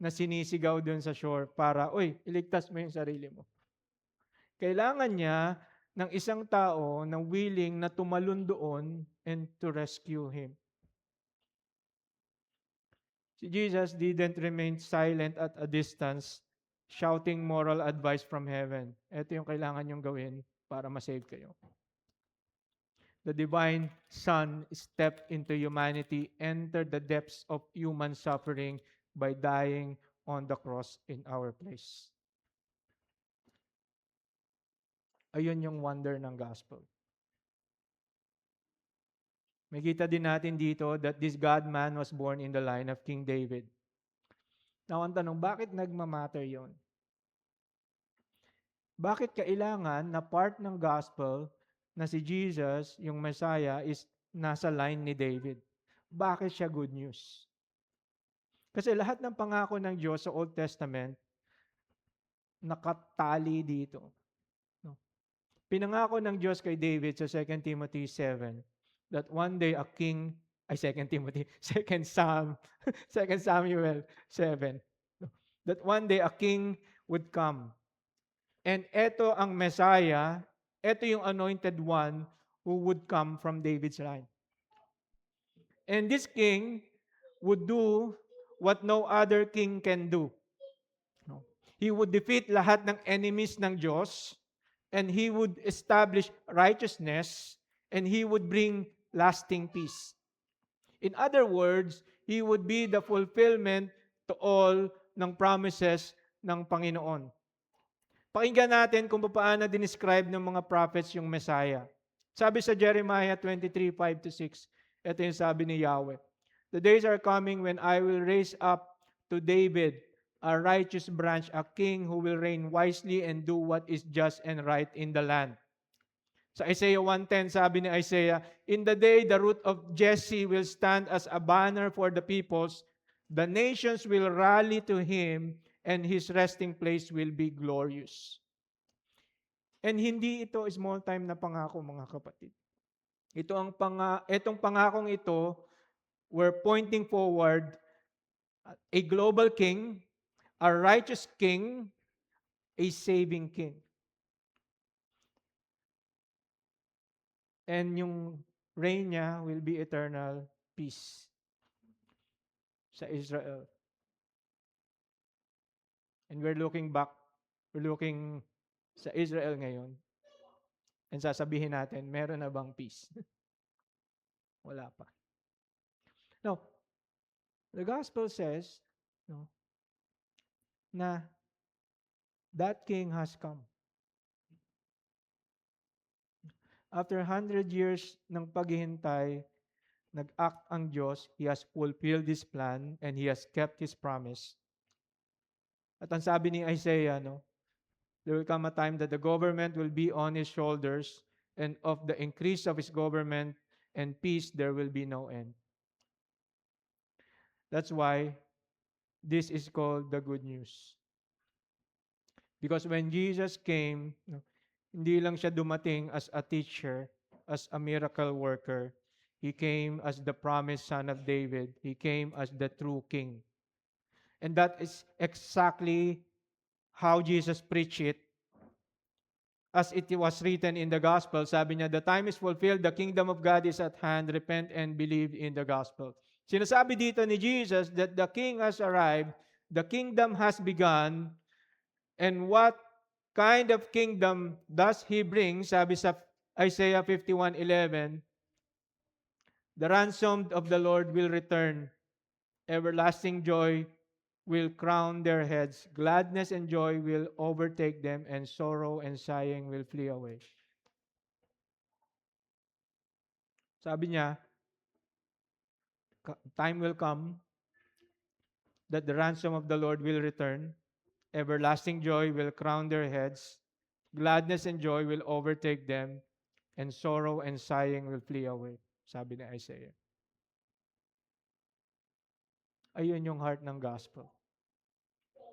na sinisigaw dun sa shore para, iligtas mo yung sarili mo. Kailangan niya ng isang tao na willing na tumalon doon and to rescue him. Si Jesus didn't remain silent at a distance, shouting moral advice from heaven. Ito yung kailangan nyong gawin para masave kayo. The divine Son stepped into humanity, entered the depths of human suffering by dying on the cross in our place. Ayun yung wonder ng gospel. Makita din natin dito that this God-man was born in the line of King David. Now, ang tanong, bakit nagmamatter yon? Bakit kailangan na part ng gospel na si Jesus, yung Messiah, is nasa line ni David? Bakit siya good news? Kasi lahat ng pangako ng Diyos sa Old Testament, nakatali dito. No? Pinangako ng Diyos kay David sa 2 Timothy 7 that one day a king, 2 Timothy, 2 Samuel 7, that one day a king would come. And eto ang Messiah, eto yung anointed one who would come from David's line. And this king would do what no other king can do. No. He would defeat lahat ng enemies ng Diyos, and he would establish righteousness, and he would bring lasting peace. In other words, he would be the fulfillment to all ng promises ng Panginoon. Pakinggan natin kung paano dinescribe ng mga prophets yung Messiah. Sabi sa Jeremiah 23:5-6, ito yung sabi ni Yahweh. The days are coming when I will raise up to David a righteous branch, a king who will reign wisely and do what is just and right in the land. Sa Isaiah 1:10, sabi ni Isaiah, in the day the root of Jesse will stand as a banner for the peoples. The nations will rally to him, and his resting place will be glorious. And hindi ito small time na pangako, mga kapatid. Itong pangakong ito, we're pointing forward a global king, a righteous king, a saving king. And yung reign niya will be eternal peace sa Israel. And we're looking sa Israel ngayon. And sasabihin natin, meron na bang peace? Wala pa. Now, the gospel says, no, na that king has come. After 100 years ng paghihintay, nag-act ang Diyos. He has fulfilled His plan and He has kept His promise. At ang sabi ni Isaiah, no, there will come a time that the government will be on His shoulders, and of the increase of His government and peace there will be no end. That's why this is called the good news. Because when Jesus came, no, hindi lang siya dumating as a teacher, as a miracle worker. He came as the promised son of David. He came as the true king. And that is exactly how Jesus preached it. As it was written in the gospel, sabi niya, the time is fulfilled, the kingdom of God is at hand, repent and believe in the gospel. Sinasabi dito ni Jesus that the king has arrived, the kingdom has begun, and what kind of kingdom does He bring? Sabi sa Isaiah 51:11, the ransomed of the Lord will return, everlasting joy will crown their heads. Gladness and joy will overtake them, and sorrow and sighing will flee away. Sabi niya, time will come that the ransom of the Lord will return. Everlasting joy will crown their heads. Gladness and joy will overtake them, and sorrow and sighing will flee away. Sabi ni Isaiah. Ayun yung heart ng gospel.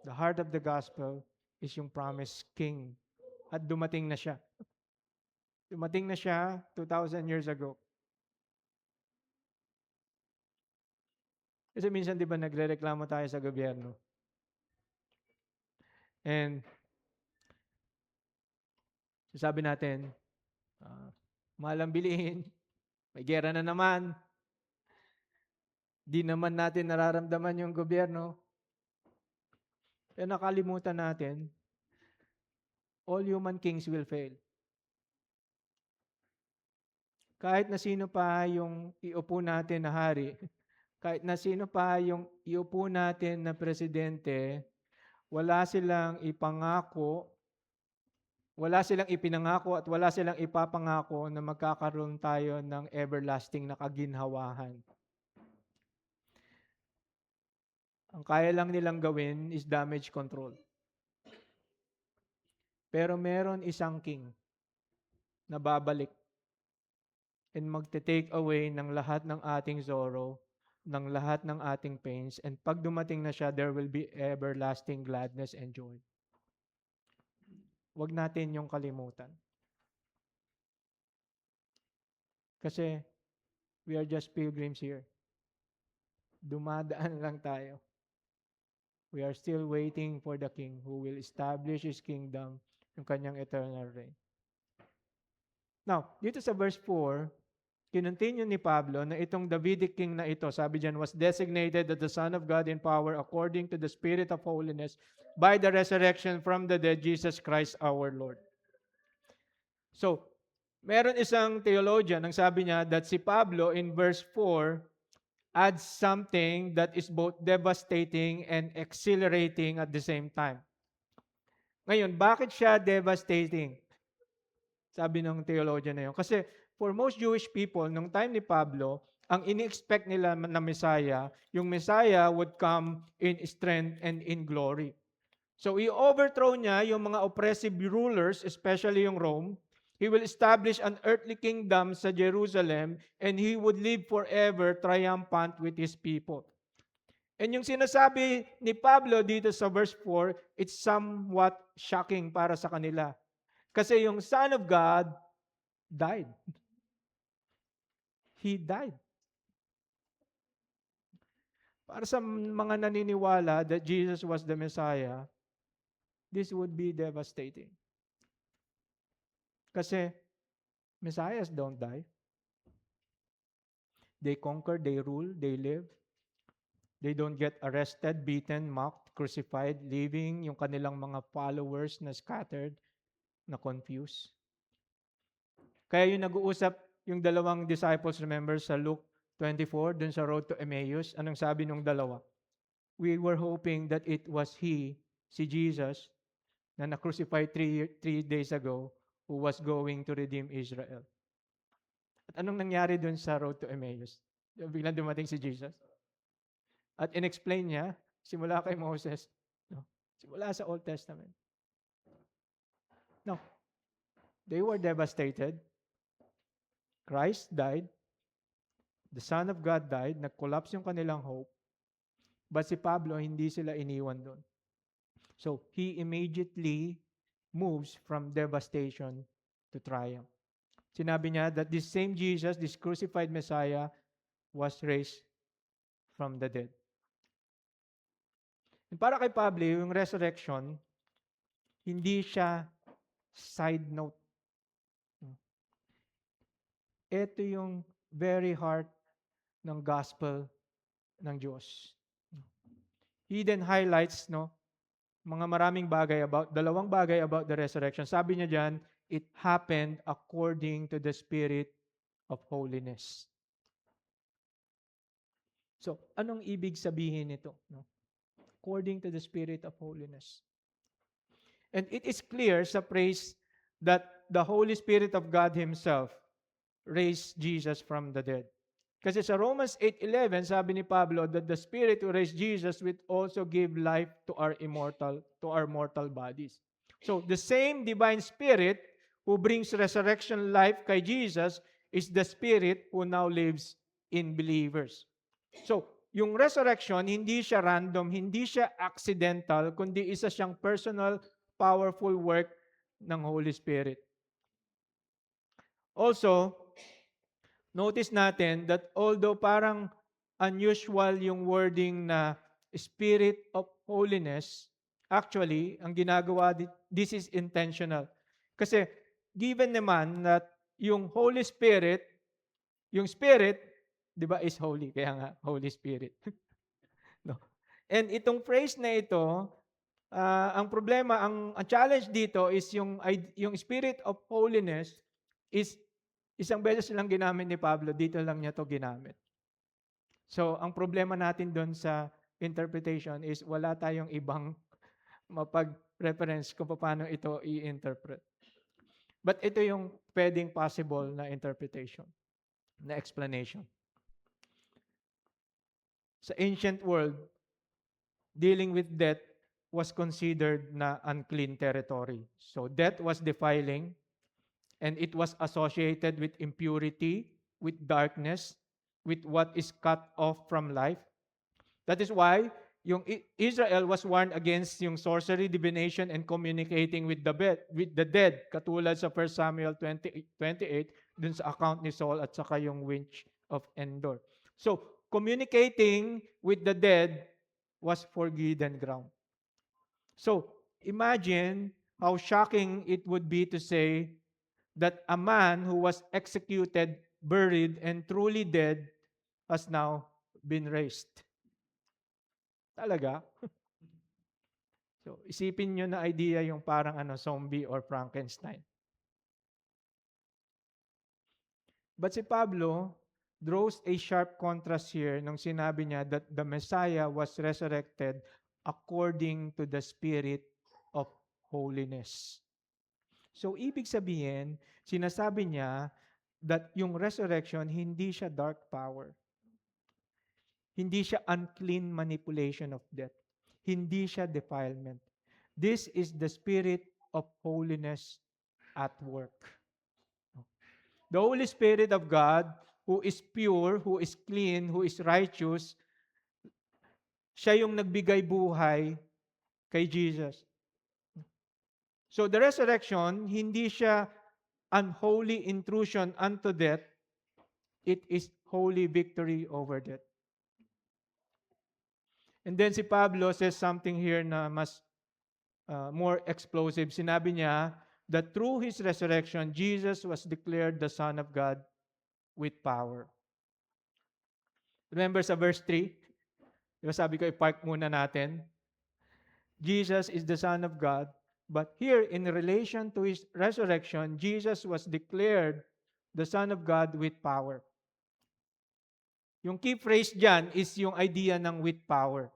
The heart of the gospel is yung promised king. At dumating na siya. Dumating na siya 2,000 years ago. Kasi minsan, di ba, nagre-reklamo tayo sa gobyerno. And sabi natin, mahal ang bilihin, may gera na naman. Di naman natin nararamdaman yung gobyerno. Kaya nakalimutan natin, all human kings will fail. Kahit na sino pa yung iupo natin na hari, kahit na sino pa yung iupo natin na presidente, wala silang ipangako, wala silang ipinangako at wala silang ipapangako na magkakaroon tayo ng everlasting na kaginhawahan. Ang kaya lang nilang gawin is damage control. Pero meron isang king na babalik and magte-take away ng lahat ng ating sorrow, ng lahat ng ating pains, and pag dumating na siya, there will be everlasting gladness and joy. Huwag natin yung kalimutan. Kasi we are just pilgrims here. Dumadaan lang tayo. We are still waiting for the King who will establish His kingdom, yung kanyang eternal reign. Now, dito sa verse 4, kinontinue ni Pablo na itong Davidic king na ito, sabi dyan, was designated as the Son of God in power according to the Spirit of holiness by the resurrection from the dead, Jesus Christ our Lord. So, meron isang theologian ang sabi niya that si Pablo in verse 4 adds something that is both devastating and exhilarating at the same time. Ngayon, bakit siya devastating? Sabi ng theologian na yun. Kasi for most Jewish people, nung time ni Pablo, ang ini-expect nila na Messiah, yung Messiah would come in strength and in glory. So, i-overthrow niya yung mga oppressive rulers, especially yung Rome. He will establish an earthly kingdom sa Jerusalem and He would live forever triumphant with His people. And yung sinasabi ni Pablo dito sa verse 4, it's somewhat shocking para sa kanila. Kasi yung Son of God died. He died. Para sa mga naniniwala that Jesus was the Messiah, this would be devastating. Kasi Messiahs don't die. They conquer, they rule, they live. They don't get arrested, beaten, mocked, crucified, leaving yung kanilang mga followers na scattered, na confused. Kaya yung nag-uusap yung dalawang disciples, remember sa Luke 24, dun sa road to Emmaus, anong sabi nung dalawa? We were hoping that it was He, si Jesus, na na-crucify three days ago, who was going to redeem Israel. At anong nangyari dun sa road to Emmaus? Biglang dumating si Jesus. At in-explain niya, simula kay Moses, simula sa Old Testament. No. They were devastated. Christ died. The Son of God died. Nag-collapse yung kanilang hope. But si Pablo, hindi sila iniwan doon. So, he immediately moves from devastation to triumph. Sinabi niya that this same Jesus, this crucified Messiah, was raised from the dead. And para kay Pablo, yung resurrection, hindi siya side note. Ito yung very heart ng gospel ng Diyos. He then highlights, mga maraming bagay dalawang bagay about the resurrection. Sabi niya diyan, it happened according to the Spirit of holiness. So, anong ibig sabihin nito? According to the Spirit of holiness. And it is clear sa praise that the Holy Spirit of God Himself raised Jesus from the dead. Kasi sa Romans 8:11, sabi ni Pablo that the Spirit who raised Jesus will also give life to our mortal bodies. So, the same divine Spirit who brings resurrection life kay Jesus is the Spirit who now lives in believers. So, yung resurrection, hindi siya random, hindi siya accidental, kundi isa siyang personal, powerful work ng Holy Spirit. Also, notice natin that although parang unusual yung wording na Spirit of holiness, actually, ang ginagawa, this is intentional. Kasi given naman that yung Holy Spirit, yung Spirit 'Di ba is holy, kaya nga Holy Spirit. No? And itong phrase na ito, ang problema, ang challenge dito is yung spirit of holiness is isang beses lang ginamit ni Pablo, dito lang niya to ginamit. So, ang problema natin doon sa interpretation is wala tayong ibang mapag-reference kung paano ito i-interpret. But ito yung pwedeng possible na interpretation, na explanation. Sa ancient world, dealing with death was considered na unclean territory. So death was defiling, and it was associated with impurity, with darkness, with what is cut off from life. That is why yung Israel was warned against yung sorcery, divination, and communicating with the dead, katulad sa 1 Samuel 28, dun sa account ni Saul at saka yung winch of Endor. So, communicating with the dead was forbidden ground. So, imagine how shocking it would be to say that a man who was executed, buried, and truly dead has now been raised. Talaga? So, isipin nyo na idea yung parang zombie or Frankenstein. But si Pablo draws a sharp contrast here nung sinabi niya that the Messiah was resurrected according to the spirit of holiness. So, ibig sabihin, sinasabi niya that yung resurrection, hindi siya dark power. Hindi siya unclean manipulation of death. Hindi siya defilement. This is the spirit of holiness at work. The Holy Spirit of God, who is pure, who is clean, who is righteous, siya yung nagbigay buhay kay Jesus. So the resurrection, hindi siya unholy intrusion unto death. It is holy victory over death. And then si Pablo says something here na mas more explosive. Sinabi niya that through His resurrection, Jesus was declared the Son of God with power. Remember sa verse 3? Diba sabi ko, i-park muna natin. Jesus is the Son of God. But here, in relation to His resurrection, Jesus was declared the Son of God with power. Yung key phrase dyan is yung idea ng with power.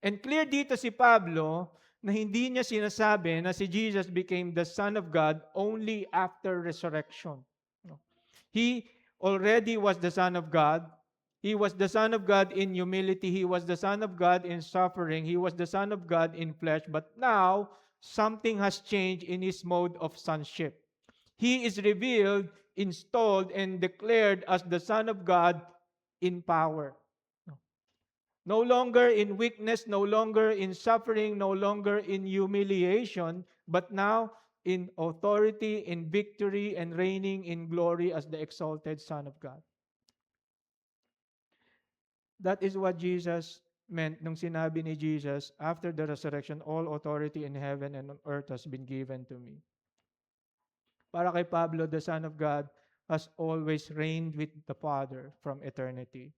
And clear dito si Pablo na hindi niya sinasabi na si Jesus became the Son of God only after resurrection. He already was the Son of God. He was the Son of God in humility. He was the Son of God in suffering. He was the Son of God in flesh. But now, something has changed in His mode of sonship. He is revealed, installed, and declared as the Son of God in power. No longer in weakness, no longer in suffering, no longer in humiliation, but now in authority, in victory, and reigning in glory as the exalted Son of God. That is what Jesus meant nung sinabi ni Jesus, after the resurrection, all authority in heaven and on earth has been given to me. Para kay Pablo, the Son of God has always reigned with the Father from eternity.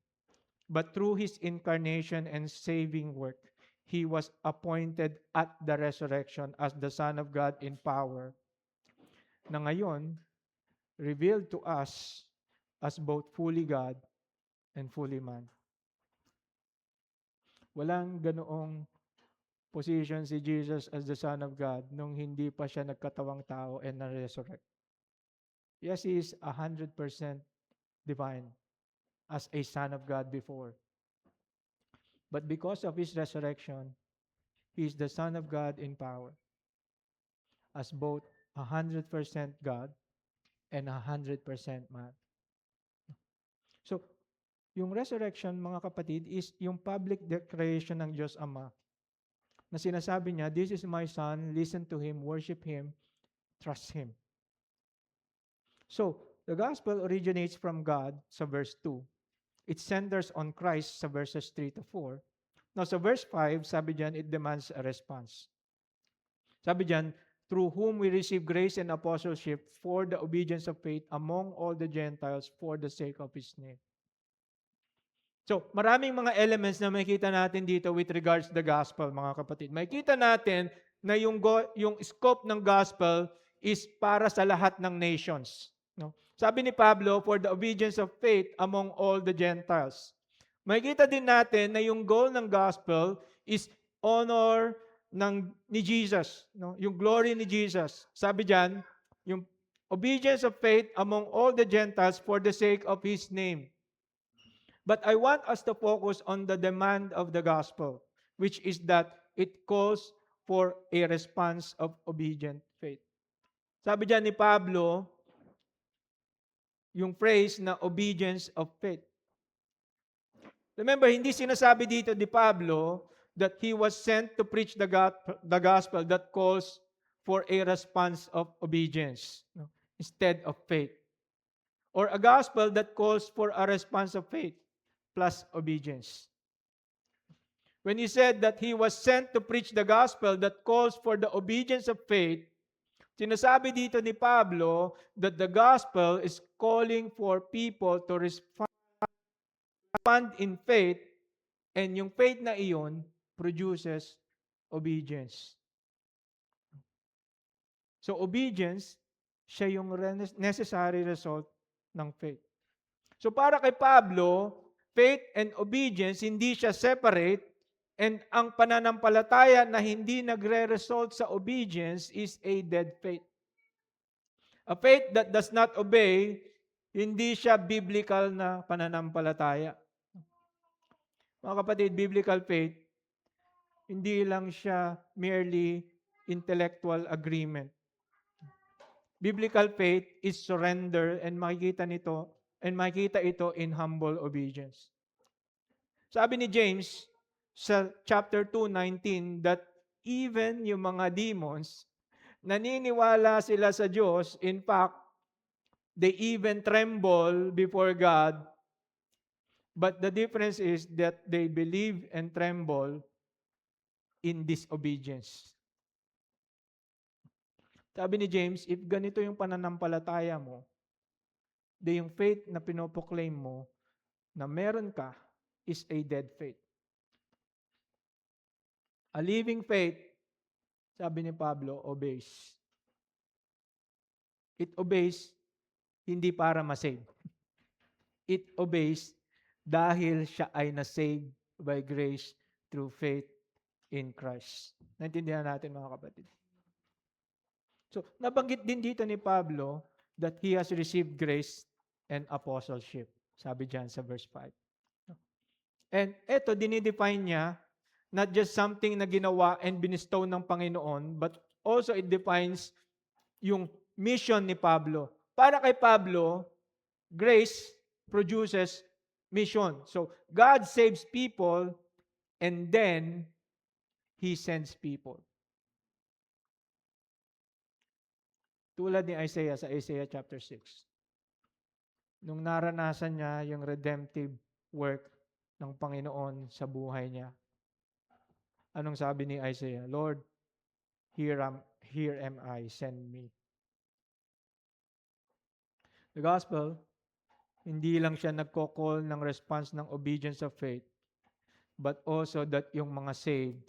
But through His incarnation and saving work, He was appointed at the resurrection as the Son of God in power, na ngayon, revealed to us as both fully God and fully man. Walang ganoong position si Jesus as the Son of God nung hindi pa siya nagkatawang tao and na-resurrect. Yes, He is 100% divine as a Son of God before. But because of His resurrection, He is the Son of God in power as both 100% God and 100% man. So, yung resurrection, mga kapatid, is yung public declaration ng Diyos Ama na sinasabi niya, this is my Son, listen to Him, worship Him, trust Him. So, the gospel originates from God sa verse 2. It centers on Christ sa verses 3 to 4. Now, sa verse 5, sabi diyan, it demands a response. Sabi diyan, through whom we receive grace and apostleship for the obedience of faith among all the Gentiles for the sake of His name. So, maraming mga elements na makikita natin dito with regards to the gospel, mga kapatid. Makikita natin na yung scope ng gospel is para sa lahat ng nations. No? Sabi ni Pablo, for the obedience of faith among all the Gentiles. Makikita din natin na yung goal ng gospel is honor ni Jesus. No? Yung glory ni Jesus. Sabi diyan, yung obedience of faith among all the Gentiles for the sake of His name. But I want us to focus on the demand of the gospel, which is that it calls for a response of obedient faith. Sabi diyan ni Pablo, yung phrase na obedience of faith. Remember, hindi sinasabi dito ni Pablo that he was sent to preach the gospel that calls for a response of obedience, no, instead of faith. Or a gospel that calls for a response of faith plus obedience. When he said that he was sent to preach the gospel that calls for the obedience of faith, sinasabi dito ni Pablo that the gospel is calling for people to respond in faith, and yung faith na iyon produces obedience. So obedience, siya yung necessary result ng faith. So para kay Pablo, faith and obedience, hindi siya separate, and ang pananampalataya na hindi nagre-result sa obedience is a dead faith. A faith that does not obey, hindi siya biblical na pananampalataya. Mga kapatid, biblical faith, hindi lang siya merely intellectual agreement. Biblical faith is surrender, and makikita ito in humble obedience. Sabi ni James sa chapter 2:19 that even yung mga demons, naniniwala sila sa Diyos. In fact, they even tremble before God. But the difference is that they believe and tremble in disobedience. Sabi ni James, if ganito yung pananampalataya mo, yung faith na pinoproclaim mo na meron ka is a dead faith. A living faith, sabi ni Pablo, obeys. It obeys hindi para masave. It obeys dahil siya ay nasave by grace through faith in Christ. Naintindihan natin, mga kapatid. So, nabanggit din dito ni Pablo that he has received grace and apostleship. Sabi dyan sa verse 5. And eto, dinidefine niya, not just something na ginawa and binistow ng Panginoon, but also it defines yung mission ni Pablo. Para kay Pablo, grace produces mission. So, God saves people and then He sends people. Tulad ni Isaiah sa Isaiah chapter 6. Nung naranasan niya yung redemptive work ng Panginoon sa buhay niya, anong sabi ni Isaiah? Lord, here am I, send me. The gospel, hindi lang siya nagko-call ng response ng obedience of faith, but also that yung mga saved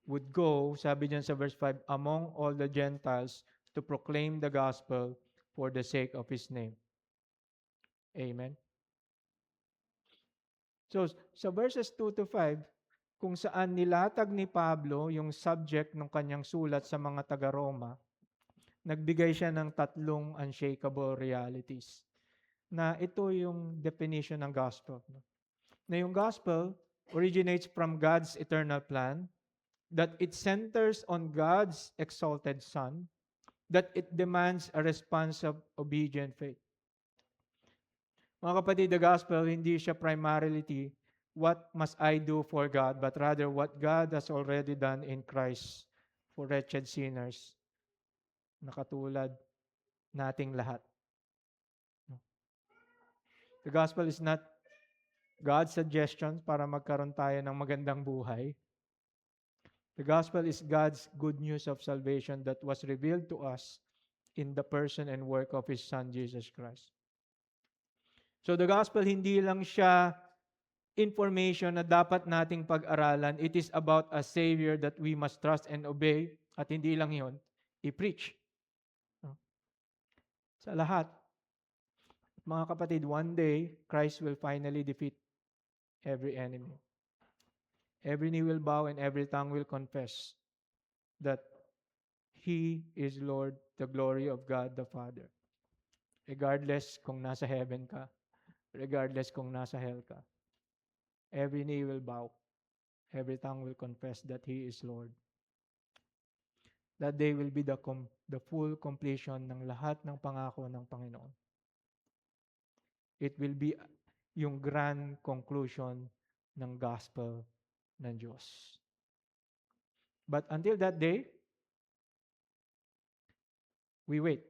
would go, sabi diyan sa verse 5, among all the Gentiles to proclaim the gospel for the sake of His name. Amen. So, sa verses 2 to 5, kung saan nilatag ni Pablo yung subject ng kanyang sulat sa mga taga-Roma, nagbigay siya ng tatlong unshakable realities. Na ito yung definition ng gospel. Na yung gospel originates from God's eternal plan, that it centers on God's exalted Son, that it demands a response of obedient faith. Mga kapatid, the gospel, hindi siya primarily what must I do for God, but rather what God has already done in Christ for wretched sinners na katulad nating lahat. The gospel is not God's suggestion para magkaroon tayo ng magandang buhay. The gospel is God's good news of salvation that was revealed to us in the person and work of His Son, Jesus Christ. So the gospel, hindi lang siya information na dapat nating pag-aralan. It is about a Savior that we must trust and obey. At hindi lang yon, i-preach. No? Sa lahat, mga kapatid, one day, Christ will finally defeat every enemy. Every knee will bow and every tongue will confess that He is Lord, the glory of God the Father. Regardless kung nasa heaven ka, regardless kung nasa hell ka, every knee will bow, every tongue will confess that He is Lord. That day will be the full completion ng lahat ng pangako ng Panginoon. It will be yung grand conclusion ng gospel ng Diyos. But until that day, we wait.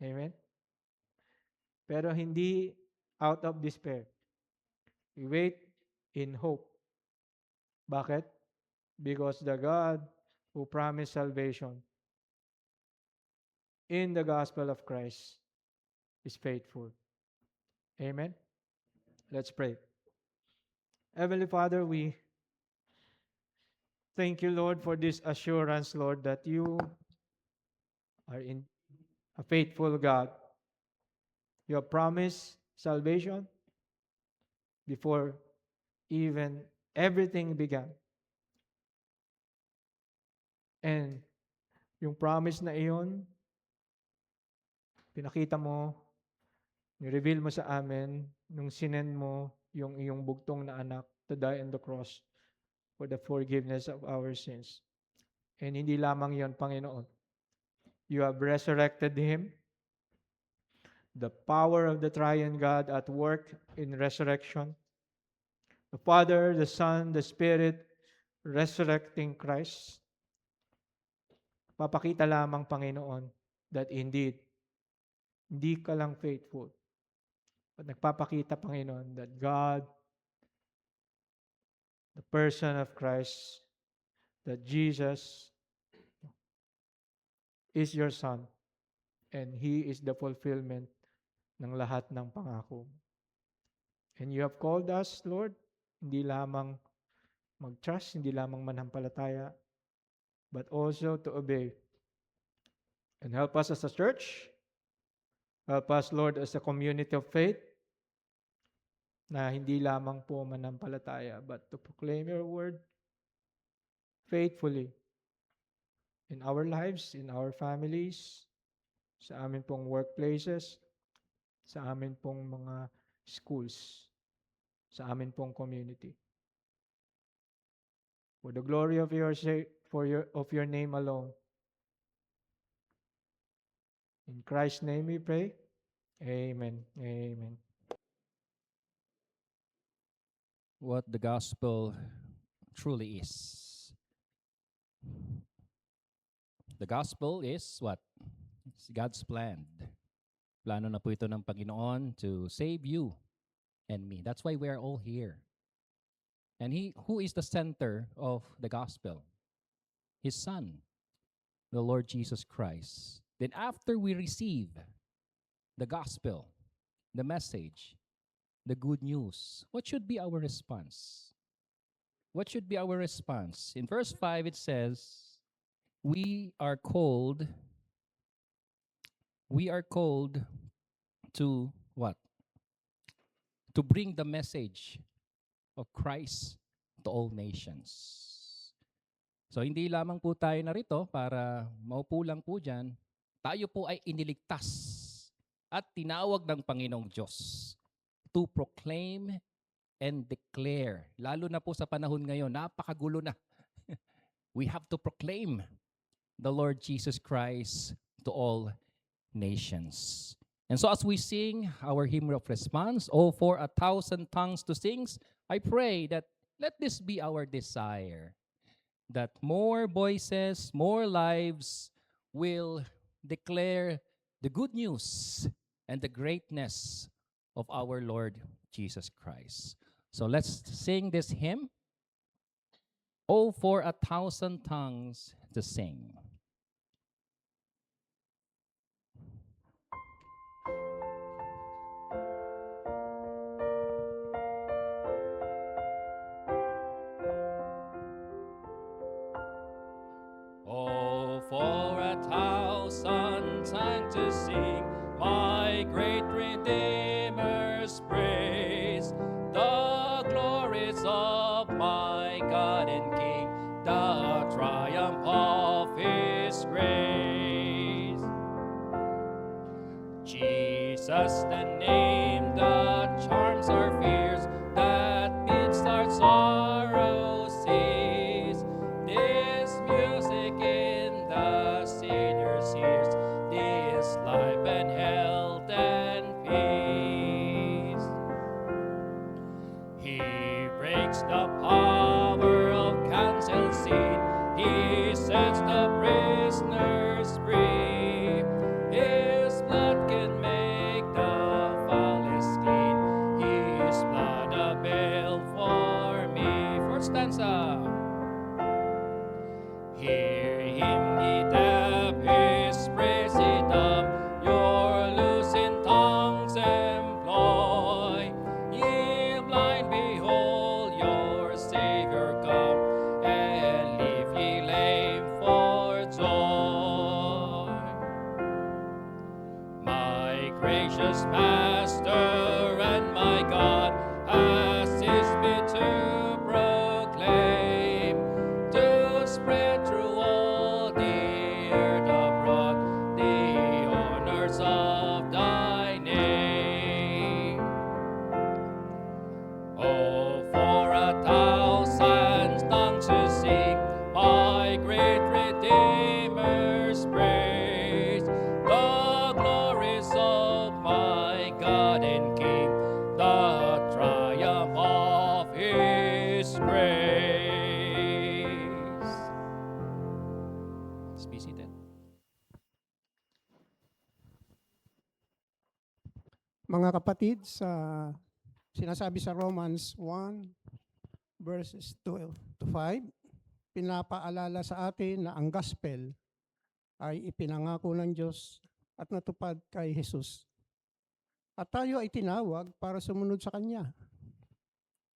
Amen? Pero hindi out of despair. We wait in hope. Bakit? Because the God who promised salvation in the gospel of Christ is faithful. Amen? Let's pray. Heavenly Father, we thank you, Lord, for this assurance, Lord, that you are in a faithful God. You have promised salvation before even everything began. And yung promise na iyon, pinakita mo, ni-reveal mo sa amin nung sinend mo yung iyong bugtong na anak to die on the cross for the forgiveness of our sins. And hindi lamang yon, Panginoon. You have resurrected Him. The power of the triune God at work in resurrection. The Father, the Son, the Spirit, resurrecting Christ. Papakita lamang, Panginoon, that indeed, hindi ka lang faithful. But nagpapakita, Panginoon, that God, the person of Christ, that Jesus is your Son, and He is the fulfillment ng lahat ng pangako. And you have called us, Lord, hindi lamang mag-trust, hindi lamang manampalataya, but also to obey. And help us as a church, help us, Lord, as a community of faith, na hindi lamang po manampalataya, but to proclaim your word faithfully in our lives, in our families, sa amin pong workplaces, sa amin pong mga schools, sa amin pong community. For the glory of your name alone. In Christ's name we pray. Amen. Amen. What the gospel truly is. The gospel is what? It's God's plan. Plano na po ito ng Panginoon to save you and me. That's why we are all here. And who is the center of the gospel? His Son, the Lord Jesus Christ. Then after we receive the gospel, the message, the good news, what should be our response? What should be our response? In verse 5 it says, we are called to what? To bring the message of Christ to all nations. So hindi lamang po tayo narito para maupo lang po dyan. Tayo po ay iniligtas at tinawag ng Panginoong Diyos to proclaim and declare. Lalo na po sa panahon ngayon, napakagulo na. We have to proclaim the Lord Jesus Christ to all nations. And so as we sing our hymn of response, oh, for 1,000 tongues to sing, I pray that let this be our desire, that more voices, more lives will declare the good news and the greatness of our Lord Jesus Christ. So let's sing this hymn, oh, for 1,000 tongues to sing. thousand tongues to sing my great Redeemer's praise. The glories of my God and King, the triumph of His grace. Jesus, the name that charms our fears, that bids our sorrow cease. This music in the Savior's ears, this life and health and peace. He breaks the power of cancel sin. He sets the prisoners free. His blood can make the foulest clean. His blood availed for me. First stanza. Hear him, ye deaf, his praise ye dumb, your loosened tongues employ. Ye blind, behold your Savior come, and leave ye lame for joy. My gracious Master and my God, assist me to proclaim, to spread through all the earth abroad the honors of thy name. Oh, for 1,000 tongues to sing my great Redeemer's praise, the glories of my God and King, the triumph of His grace. Let's be seated. Mga kapatid, sa sinasabi sa Romans 1 verses 2 to 5, pinapaalala sa atin na ang gospel ay ipinangako ng Diyos at natupad kay Jesus. At tayo ay tinawag para sumunod sa Kanya.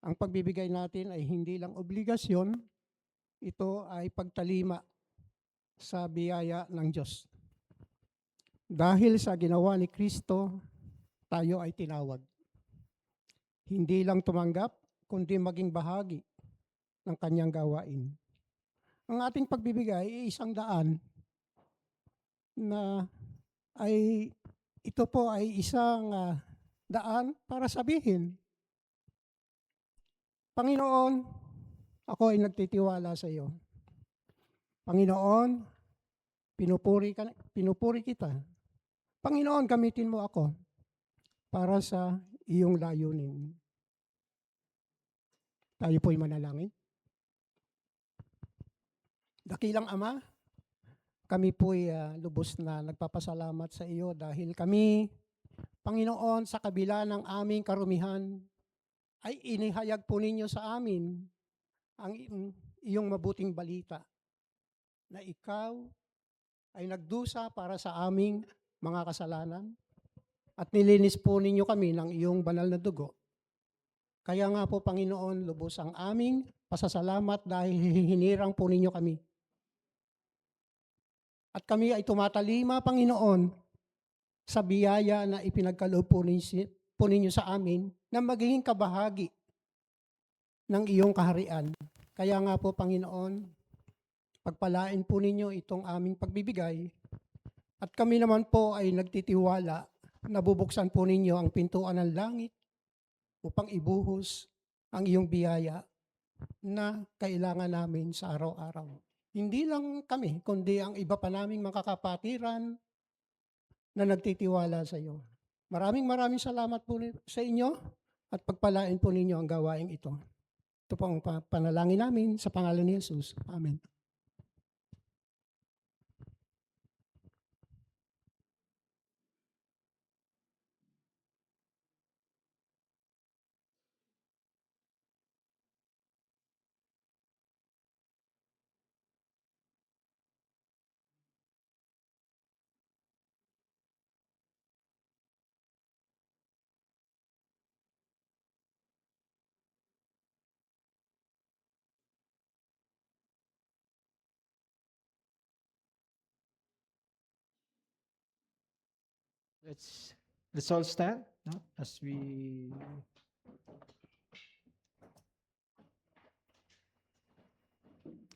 Ang pagbibigay natin ay hindi lang obligasyon, ito ay pagtalima sa biyaya ng Diyos. Dahil sa ginawa ni Kristo, tayo ay tinawag. Hindi lang tumanggap, kundi maging bahagi ng Kanyang gawain. Ang ating pagbibigay ay isang daan na ito po ay isang daan para sabihin, Panginoon, ako ay nagtitiwala sa iyo. Panginoon, pinupuri kita. Panginoon, gamitin mo ako para sa iyong layunin. Tayo po'y manalangin. Dakilang Ama, kami po'y lubos na nagpapasalamat sa iyo dahil kami, Panginoon, sa kabila ng aming karumihan, ay inihayag po ninyo sa amin ang iyong mabuting balita na ikaw ay nagdusa para sa aming mga kasalanan at nilinis po ninyo kami ng iyong banal na dugo. Kaya nga po, Panginoon, lubos ang aming pasasalamat dahil hinirang po ninyo kami. At kami ay tumatalima, Panginoon, sa biyaya na ipinagkaloob po ninyo sa amin na magiging kabahagi ng iyong kaharian. Kaya nga po, Panginoon, pagpalain po ninyo itong aming pagbibigay at kami naman po ay nagtitiwala na bubuksan po ninyo ang pintuan ng langit upang ibuhos ang iyong biyaya na kailangan namin sa araw-araw. Hindi lang kami, kundi ang iba pa naming mga kapatiran na nagtitiwala sa iyo. Maraming salamat po sa inyo at pagpalain po ninyo ang gawaing ito. Ito po ang panalangin namin sa pangalan ni Jesus. Amen. Let's all stand, no? As we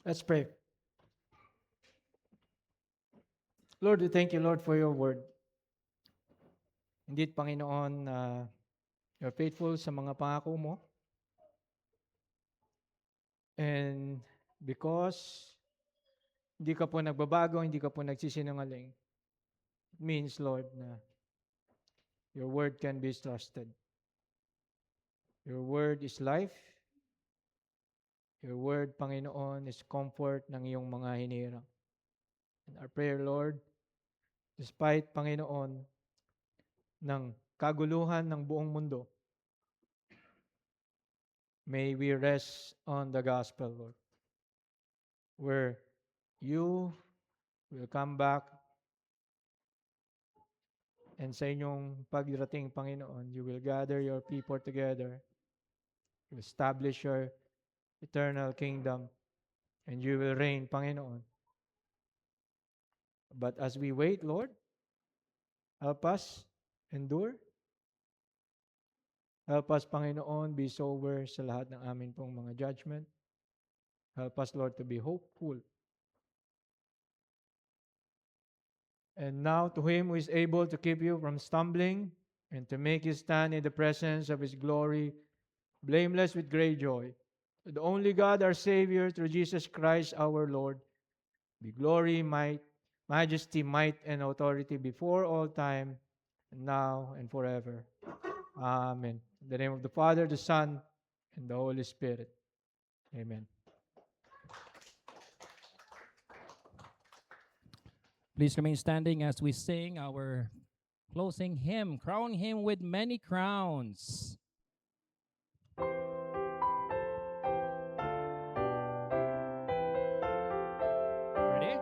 let's pray. Lord, we thank you, Lord, for your word. Indeed, Panginoon, you're faithful sa mga pangako mo. And because hindi ka po nagbabago, hindi ka po nagsisinungaling, it means, Lord, na your word can be trusted. Your word is life. Your word, Panginoon, is comfort ng iyong mga hinirang. And our prayer, Lord, despite, Panginoon, ng kaguluhan ng buong mundo, may we rest on the gospel, Lord, where you will come back and sa inyong pagdating, Panginoon, you will gather your people together, you establish your eternal kingdom, and you will reign, Panginoon. But as we wait, Lord, help us endure. Help us, Panginoon, be sober sa lahat ng amin pong mga judgment. Help us, Lord, to be hopeful. And now to him who is able to keep you from stumbling and to make you stand in the presence of his glory, blameless with great joy. To the only God, our Savior, through Jesus Christ our Lord, be glory, might, majesty, might, and authority before all time, and now and forever. Amen. In the name of the Father, the Son, and the Holy Spirit. Amen. Please remain standing as we sing our closing hymn, Crown Him with Many Crowns. Ready?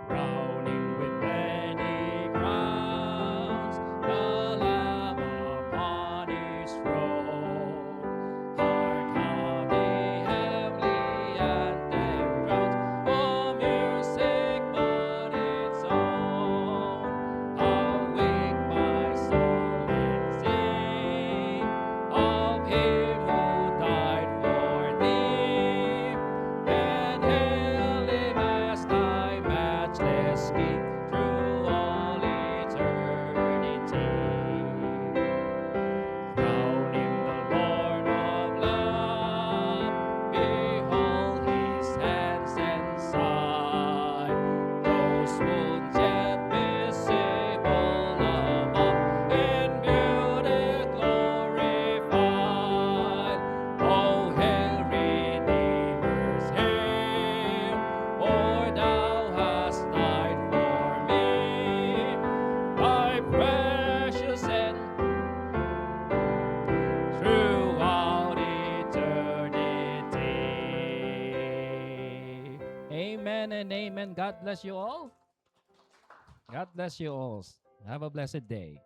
Crown him with many crowns, the Lamb upon his throne. Hark how the heavenly anthem drowns, oh music but its own. Awake my soul and sing of him who died for thee, and hail him as thy matchless King through all eternity. Crown him the Lord of love, behold his hands and side, those wounds yet visible above, in beauty glorified. O hail Redeemer's hail, for thou hast died for me, thy precious and throughout eternity. Amen and amen. God bless you all. God bless you all. Have a blessed day.